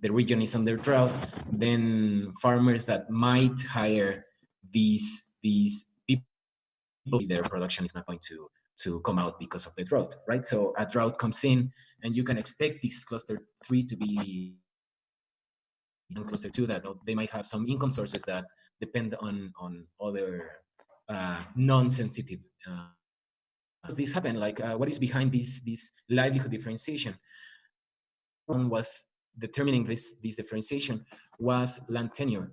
E: the region is under drought, then farmers that might hire these people, their production is not going to come out because of the drought, right? So a drought comes in, and you can expect this cluster three to be in cluster two, that they might have some income sources that depend on other non-sensitive. Does this happen? Like, what is behind this livelihood differentiation? One was determining this differentiation was land tenure.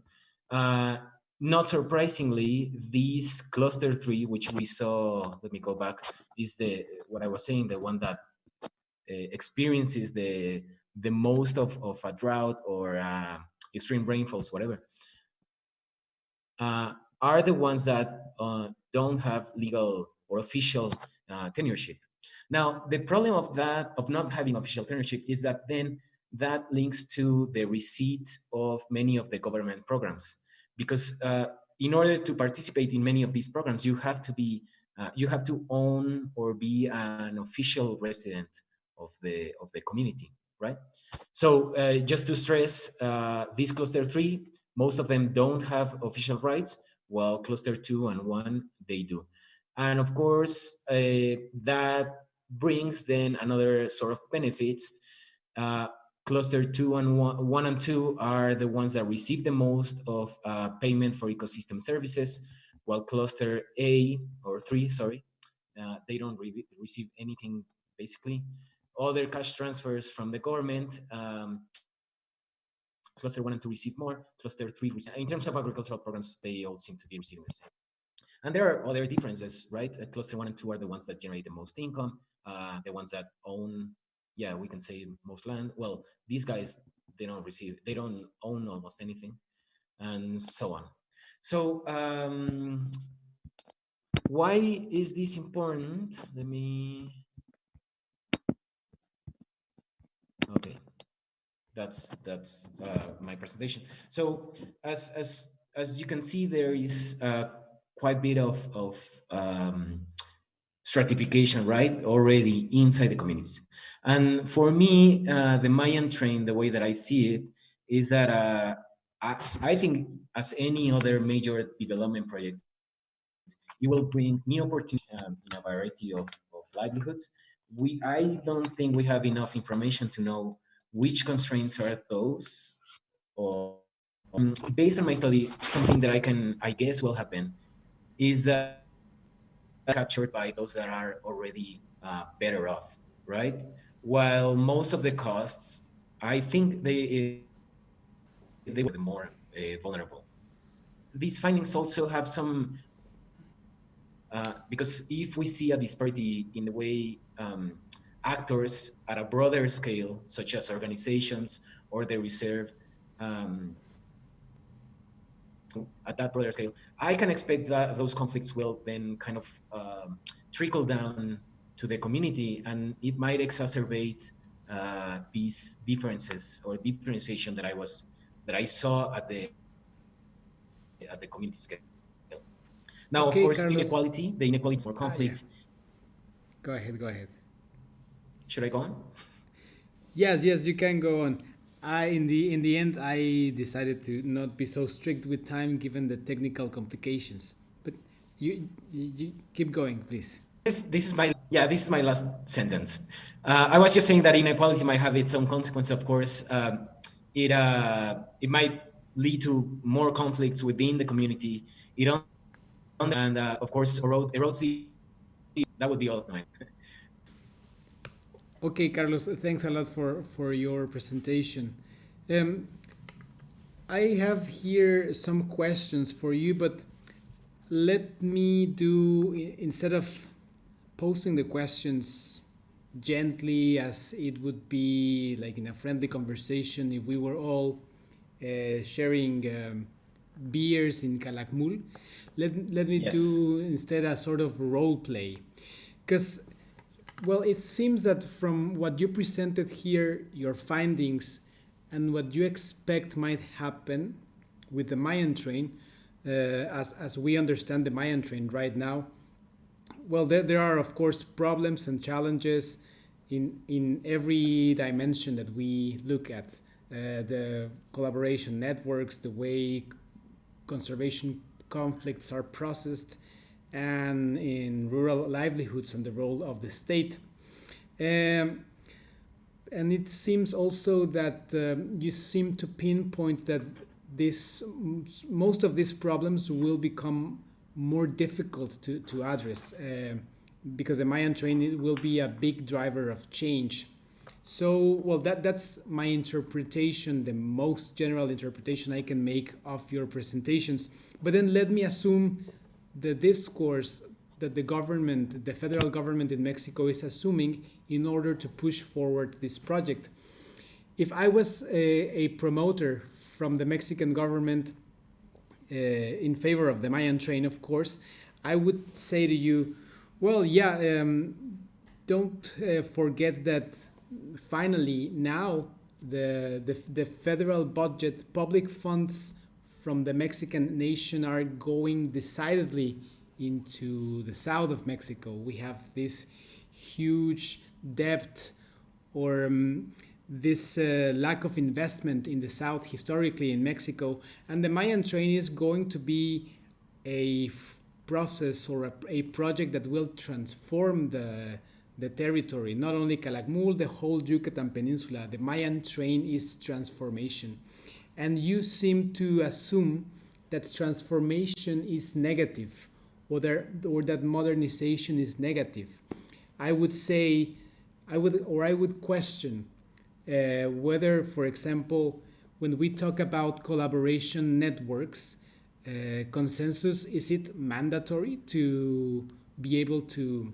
E: Not surprisingly, this cluster three, which we saw, let me go back, is what I was saying, the one that experiences the most of a drought or extreme rainfalls, whatever, are the ones that don't have legal or official tenureship. Now, the problem of not having official tenureship is that then that links to the receipt of many of the government programs, because in order to participate in many of these programs, you have to own or be an official resident of the community, right? So just to stress, this cluster three, most of them don't have official rights, while cluster two and one, they do. And of course, that brings then another sort of benefits. Cluster two and one and two are the ones that receive the most of payment for ecosystem services, while cluster A or three, sorry, they don't receive anything basically. Other cash transfers from the government. Cluster one and two receive more. Cluster three, in terms of agricultural programs, they all seem to be receiving the same. And there are other differences, right? Cluster one and two are the ones that generate the most income, the ones that own, yeah, we can say most land. Well, these guys, they don't own almost anything, and so on. So why is this important? Let me, okay. That's my presentation. So as as you can see, there is quite a bit of stratification, right, already inside the communities. And for me, the Mayan Train, the way that I see it, is that I think, as any other major development project, it will bring new opportunities in a variety of livelihoods. I don't think we have enough information to know which constraints are those. Or based on my study, something that I guess will happen is that captured by those that are already better off, right? While most of the costs, I think they were the more vulnerable. These findings also have some, because if we see a disparity in the way actors at a broader scale, such as organizations or the reserve, at that broader scale, I can expect that those conflicts will then kind of trickle down to the community, and it might exacerbate these differences or differentiation that I saw at the community scale. Now, of
A: Okay,
E: course,
A: Carlos.
E: the inequality or conflict.
A: Yeah. Go ahead.
E: Should I go on?
A: Yes, you can go on. In the end, I decided to not be so strict with time given the technical complications. But you keep going, please.
E: This is my last sentence. I was just saying that inequality might have its own consequence. Of course, it might lead to more conflicts within the community. And of course, erodes the. That would be all.
A: Okay, Carlos, thanks a lot for your presentation. I have here some questions for you, but let me do, instead of posing the questions gently, as it would be like in a friendly conversation if we were all sharing beers in Kalakmul, let me
E: Yes.
A: do instead a sort of role play. Because, well, it seems that from what you presented here, your findings, and what you expect might happen with the Mayan Train, as we understand the Mayan Train right now, well, there are, of course, problems and challenges in every dimension that we look at. The collaboration networks, the way conservation conflicts are processed, and in rural livelihoods and the role of the state. And it seems also that you seem to pinpoint that most of these problems will become more difficult to address because the Mayan Train will be a big driver of change. So, well, that's my interpretation, the most general interpretation I can make of your presentations. But then let me assume the discourse that the federal government in Mexico is assuming in order to push forward this project. If I was a promoter from the Mexican government in favor of the Mayan Train, of course, I would say to you, well, yeah, don't forget that finally now the federal budget, public funds from the Mexican nation are going decidedly into the south of Mexico. We have this huge debt or this lack of investment in the south historically in Mexico, and the Mayan Train is going to be a process or a project that will transform the territory, not only Kalakmul, the whole Yucatan Peninsula. The Mayan Train is transformation. And you seem to assume that transformation is negative, or that modernization is negative. I would say, I would question whether, for example, when we talk about collaboration networks, consensus, is it mandatory to be able to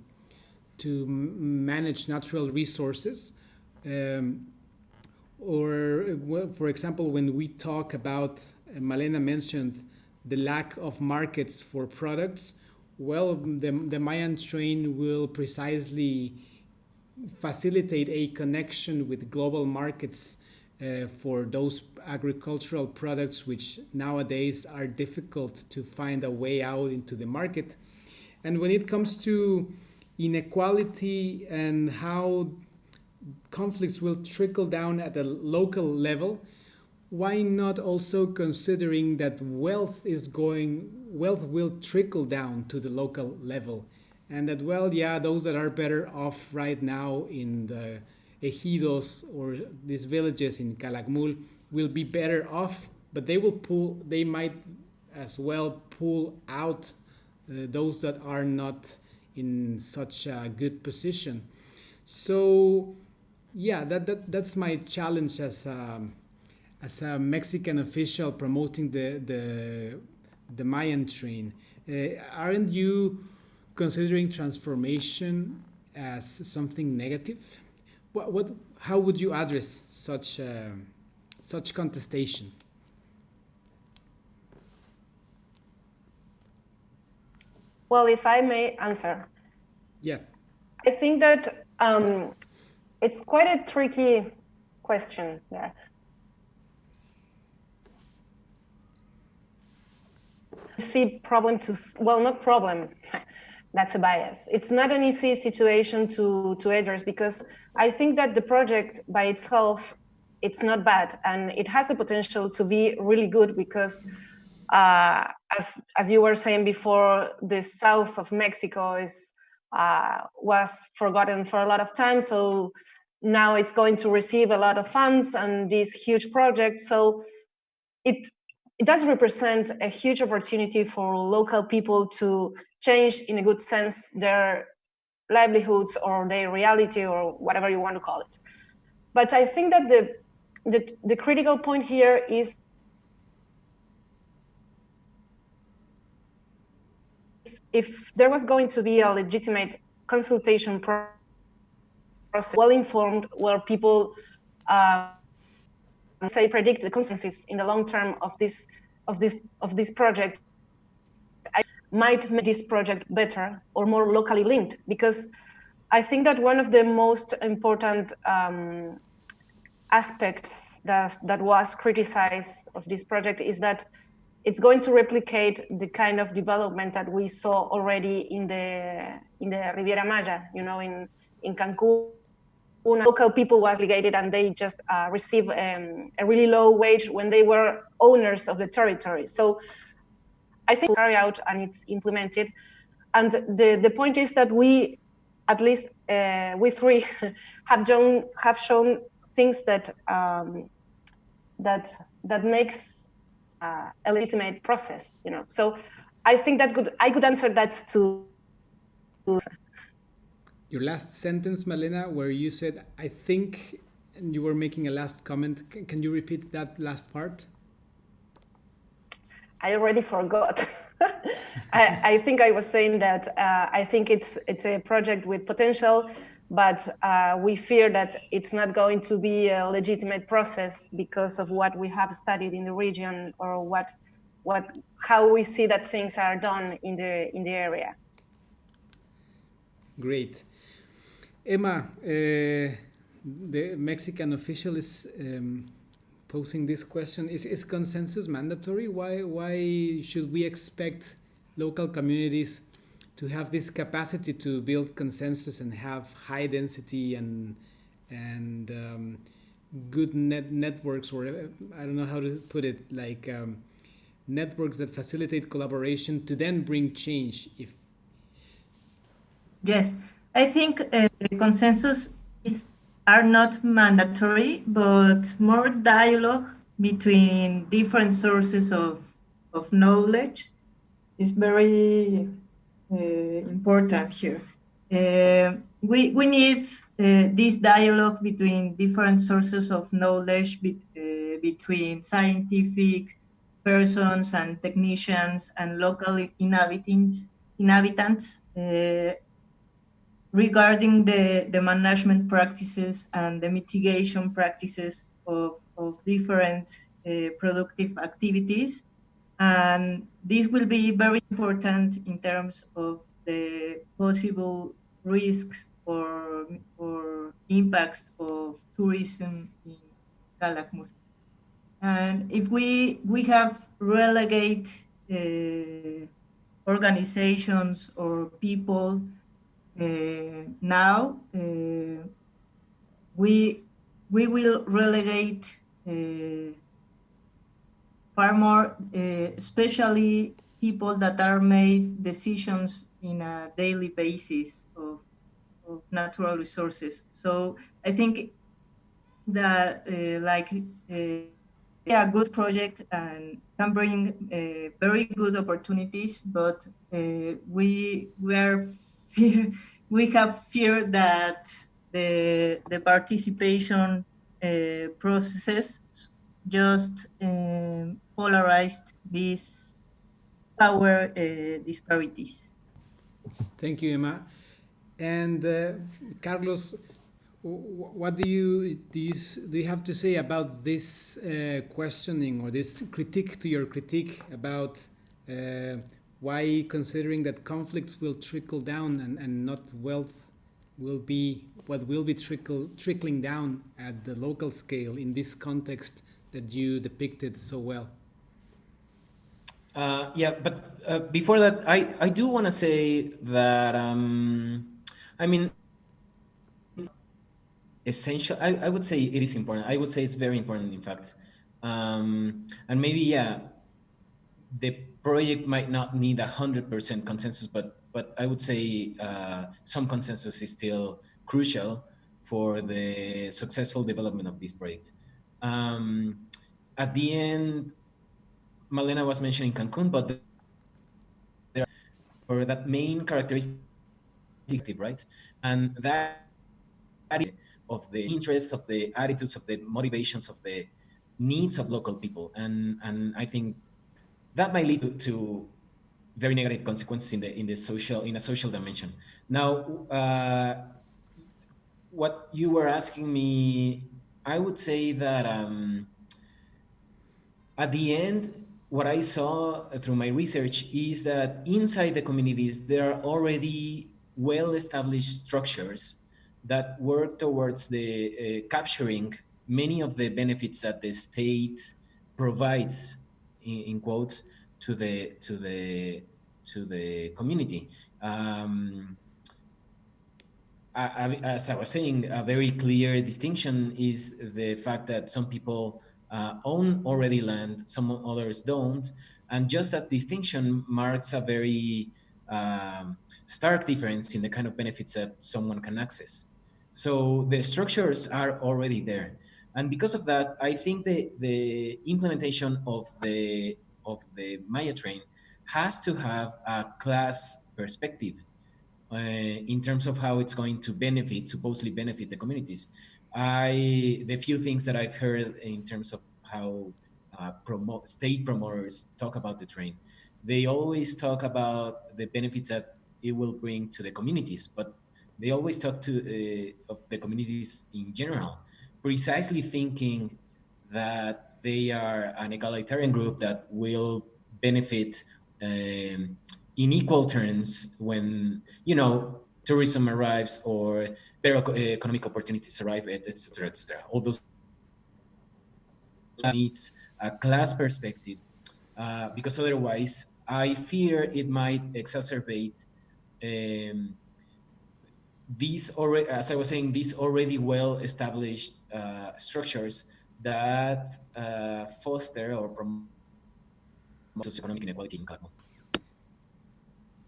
A: manage natural resources? Or, for example, when we talk about, Malena mentioned the lack of markets for products, well, the Mayan Train will precisely facilitate a connection with global markets for those agricultural products which nowadays are difficult to find a way out into the market. And when it comes to inequality and how conflicts will trickle down at a local level, why not also considering that wealth will trickle down to the local level, and that, well, yeah, those that are better off right now in the ejidos or these villages in Kalakmul will be better off, but they might as well pull out those that are not in such a good position. So yeah, that's my challenge as a Mexican official promoting the Mayan Train. Aren't you considering transformation as something negative? How would you address such contestation?
D: Well, if I may answer.
A: Yeah.
D: I think that it's quite a tricky question there. See problem to, well, not problem, that's a bias. It's not an easy situation to address, because I think that the project by itself, it's not bad, and it has the potential to be really good, because as you were saying before, the south of Mexico was forgotten for a lot of time. So now it's going to receive a lot of funds and this huge project. So it does represent a huge opportunity for local people to change, in a good sense, their livelihoods or their reality, or whatever you want to call it. But I think that the critical point here is if there was going to be a legitimate consultation process, well-informed, where people say predict the consequences in the long term of this project, I might make this project better or more locally linked. Because I think that one of the most important aspects that was criticized of this project is that it's going to replicate the kind of development that we saw already in the Riviera Maya, in Cancun. Local people was obligated, and they just received a really low wage when they were owners of the territory. So I think it's carried out and it's implemented. And the point is that we, at least we three, have shown things that makes a legitimate process, So I think that I could answer that to
A: Your last sentence, Malena, where you said, I think, and you were making a last comment. Can you repeat that last part?
D: I already forgot. I think I was saying that I think it's a project with potential, but we fear that it's not going to be a legitimate process because of what we have studied in the region, or how we see that things are done in the area.
A: Great. Emma, the Mexican official is posing this question. Is consensus mandatory? Why should we expect local communities to have this capacity to build consensus and have high density and good networks, or I don't know how to put it, like networks that facilitate collaboration to then bring change?
C: Yes, I think consensus are not mandatory, but more dialogue between different sources of knowledge is very important here. We need this dialogue between different sources of knowledge, between scientific persons and technicians and local inhabitants regarding the management practices and the mitigation practices of different productive activities. And this will be very important in terms of the possible risks or impacts of tourism Kalakmul. And if we have relegate organizations or people now, we will relegate far more, especially people that are made decisions in a daily basis of natural resources. So I think that a good project and can bring very good opportunities, but we are fear, we have fear that the participation processes just polarized these power disparities.
A: Thank you, Emma. And Carlos, what do you have to say about this questioning or this critique to your critique about why considering that conflicts will trickle down and not wealth will be what will be trickling down at the local scale in this context that you depicted so well?
E: Yeah, but before that, I do want to say that I mean, essential. I would say it is important. I would say it's very important, in fact. And maybe, yeah, the project might not need 100% consensus, but I would say some consensus is still crucial for the successful development of this project. At the end, Malena was mentioning Cancun, but there are that main characteristic, right? And that of the interests, of the attitudes, of the motivations, of the needs of local people, and I think that might lead to very negative consequences in a social dimension. Now, what you were asking me, I would say that at the end, what I saw through my research is that inside the communities there are already well-established structures that work towards the capturing many of the benefits that the state provides, in quotes, to the community. As I was saying, a very clear distinction is the fact that some people own already land, some others don't. And just that distinction marks a very stark difference in the kind of benefits that someone can access. So the structures are already there. And because of that, I think the implementation of the Maya Train has to have a class perspective in terms of how it's going to supposedly benefit the communities. The few things that I've heard in terms of how state promoters talk about the train, they always talk about the benefits that it will bring to the communities, but they always talk to of the communities in general, precisely thinking that they are an egalitarian group that will benefit in equal terms when tourism arrives or better economic opportunities arrive, etc., etc. All those needs a class perspective, because otherwise, I fear it might exacerbate these already, as I was saying, these already well-established structures that foster or promote socioeconomic inequality in Kalakmul.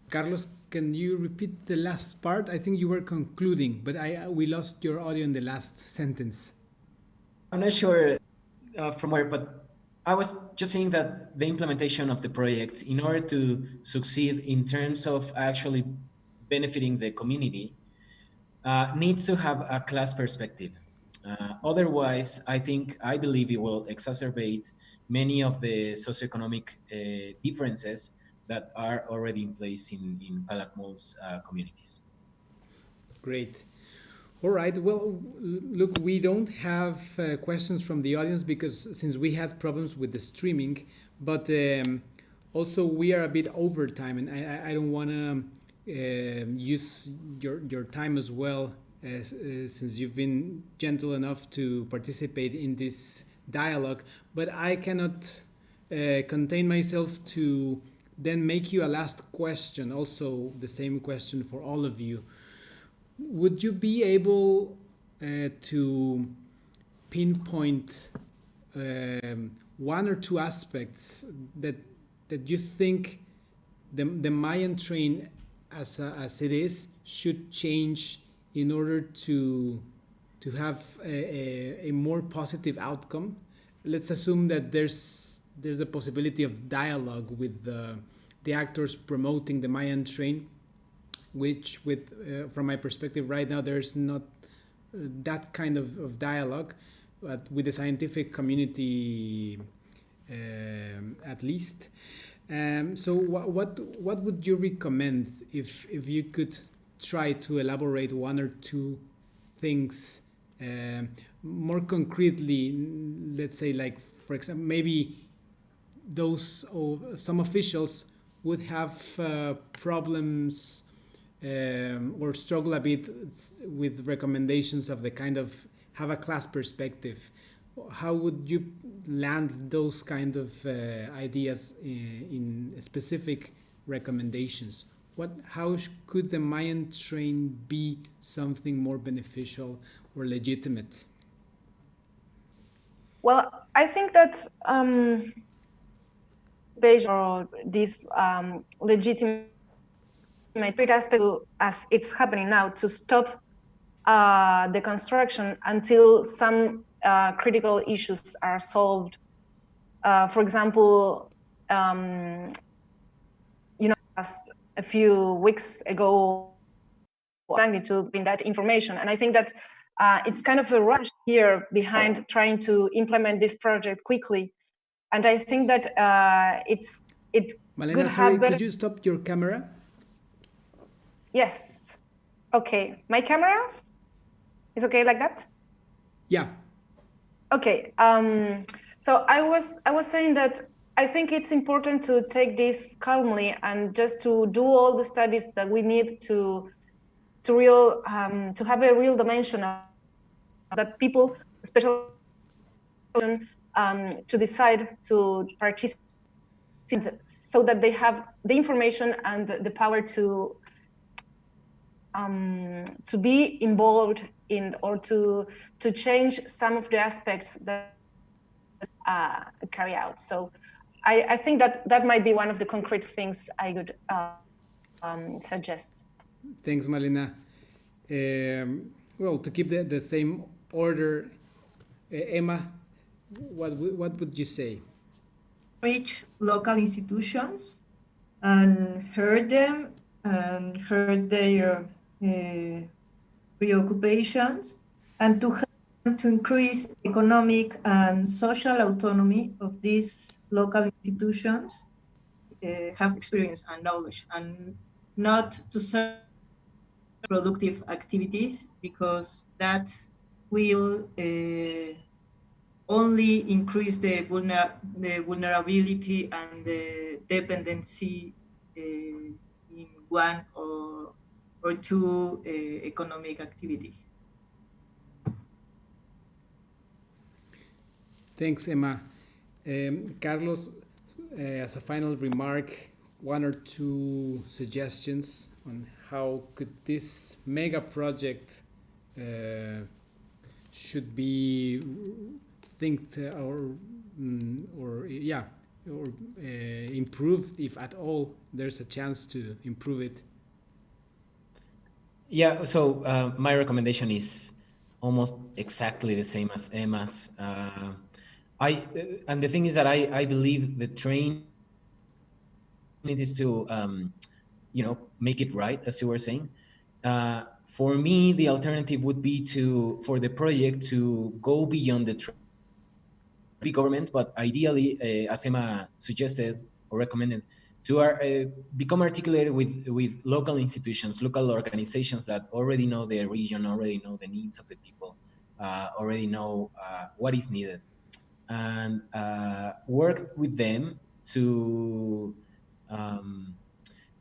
A: Carlos, can you repeat the last part? I think you were concluding, but we lost your audio in the last sentence.
E: I'm not sure from where, but I was just saying that the implementation of the project, in order to succeed in terms of actually benefiting the community, needs to have a class perspective. Otherwise, I believe it will exacerbate many of the socioeconomic differences that are already in place in Kalakmul's communities.
A: Great. All right. Well, look, we don't have questions from the audience because since we had problems with the streaming, but also we are a bit over time, and I don't want to use your time as well since you've been gentle enough to participate in this dialogue, but I cannot contain myself to then make you a last question, also the same question for all of you. Would you be able to pinpoint one or two aspects that you think the Mayan Train as it is should change in order to have a more positive outcome? Let's assume that there's a possibility of dialogue with the actors promoting the Mayan Train, which from my perspective right now there's not that kind of dialogue, but with the scientific community at least. So what would you recommend if you could try to elaborate one or two things more concretely? Let's say, like, for example, maybe those or some officials would have problems or struggle a bit with recommendations of the kind of have a class perspective. How would you land those kind of ideas in specific recommendations? How could the Mayan Train be something more beneficial or legitimate?
D: Well, I think that based on this legitimate aspect, as it's happening now, to stop the construction until some critical issues are solved. For example, as a few weeks ago, magnitude in that information, and I think that it's kind of a rush here behind trying to implement this project quickly, and I think that
A: Malena, sorry, could you stop your camera?
D: Yes. Okay, my camera is okay like that?
A: Yeah.
D: Okay. So I was saying that I think it's important to take this calmly and just to do all the studies that we need to have a real dimension of that people, especially to decide to participate, so that they have the information and the power to be involved in or to change some of the aspects that carry out. So I think that might be one of the concrete things I would suggest.
A: Thanks, Malena. Well, to keep the same order, Emma, what would you say?
C: Reach local institutions and heard them and heard their preoccupations, and to help them to increase economic and social autonomy of these local institutions, have experience and knowledge, and not to serve productive activities, because that will only increase the vulnerability and the dependency in one or two economic activities.
A: Thanks, Emma. Carlos, as a final remark, one or two suggestions on how could this mega project should be improved, if at all there's a chance to improve it.
E: Yeah, so my recommendation is almost exactly the same as Emma's. And the thing is that I believe the train needs to make it right, as you were saying. For me, the alternative would be for the project to go beyond the big government, but ideally, as Emma suggested or recommended, to become articulated with local institutions, local organizations that already know the region, already know the needs of the people, already know what is needed, and work with them to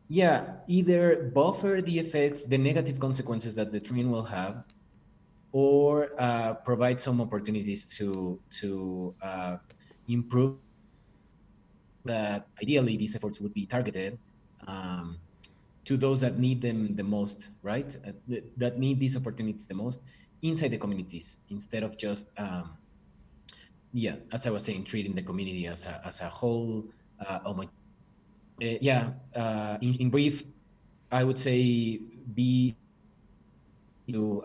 E: yeah, either buffer the effects, the negative consequences that the train will have, or provide some opportunities to improve. That ideally these efforts would be targeted um, to those that need them the most, right? That need these opportunities the most inside the communities, instead of just yeah, as I was saying, treating the community as a whole. In brief, I would say be to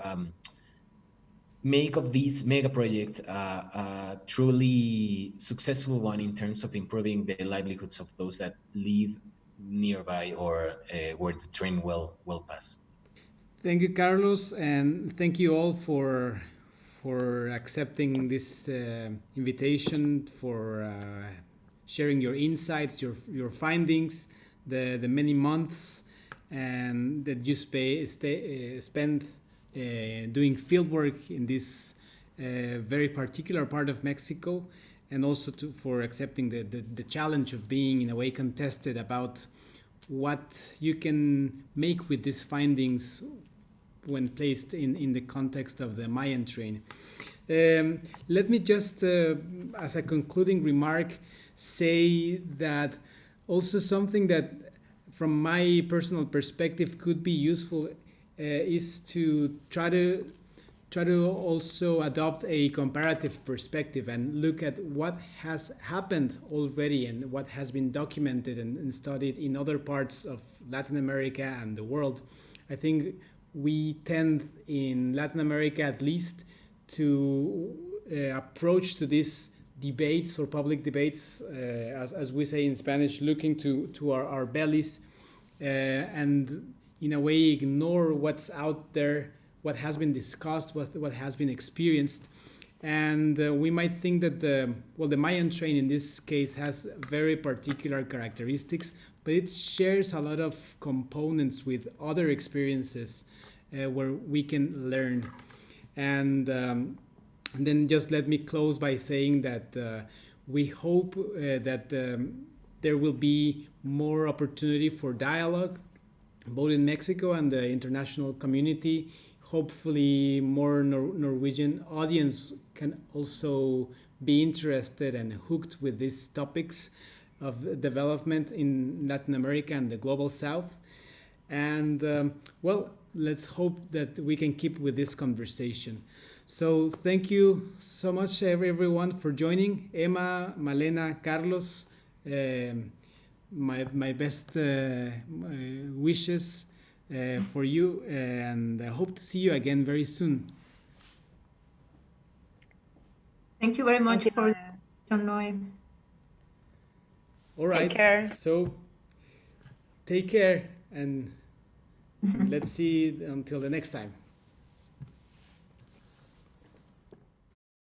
E: make of this mega project a truly successful one in terms of improving the livelihoods of those that live nearby or where the train will pass.
A: Thank you, Carlos, and thank you all for accepting this invitation, for sharing your insights, your findings, the many months and that you spend doing fieldwork in this very particular part of Mexico, and also for accepting the challenge of being in a way contested about what you can make with these findings when placed in the context of the Mayan Train. Let me just, as a concluding remark, say that also something that from my personal perspective could be useful is to try to also adopt a comparative perspective and look at what has happened already and what has been documented and studied in other parts of Latin America and the world. I think we tend in Latin America at least to approach to these debates or public debates, as we say in Spanish, looking to our bellies and in a way ignore what's out there, what has been discussed, what has been experienced. And we might think that the Mayan Train in this case has very particular characteristics, but it shares a lot of components with other experiences where we can learn. And then just let me close by saying that we hope that there will be more opportunity for dialogue, both in Mexico and the international community. Hopefully more Norwegian audience can also be interested and hooked with these topics of development in Latin America and the global South. And let's hope that we can keep with this conversation. So thank you so much everyone for joining. Emma, Malena, Carlos, my best wishes for you, and I hope to see you again very soon.
C: Thank you very much for Noe.
A: All right.
D: Take care.
A: So take care, and let's see until the next time.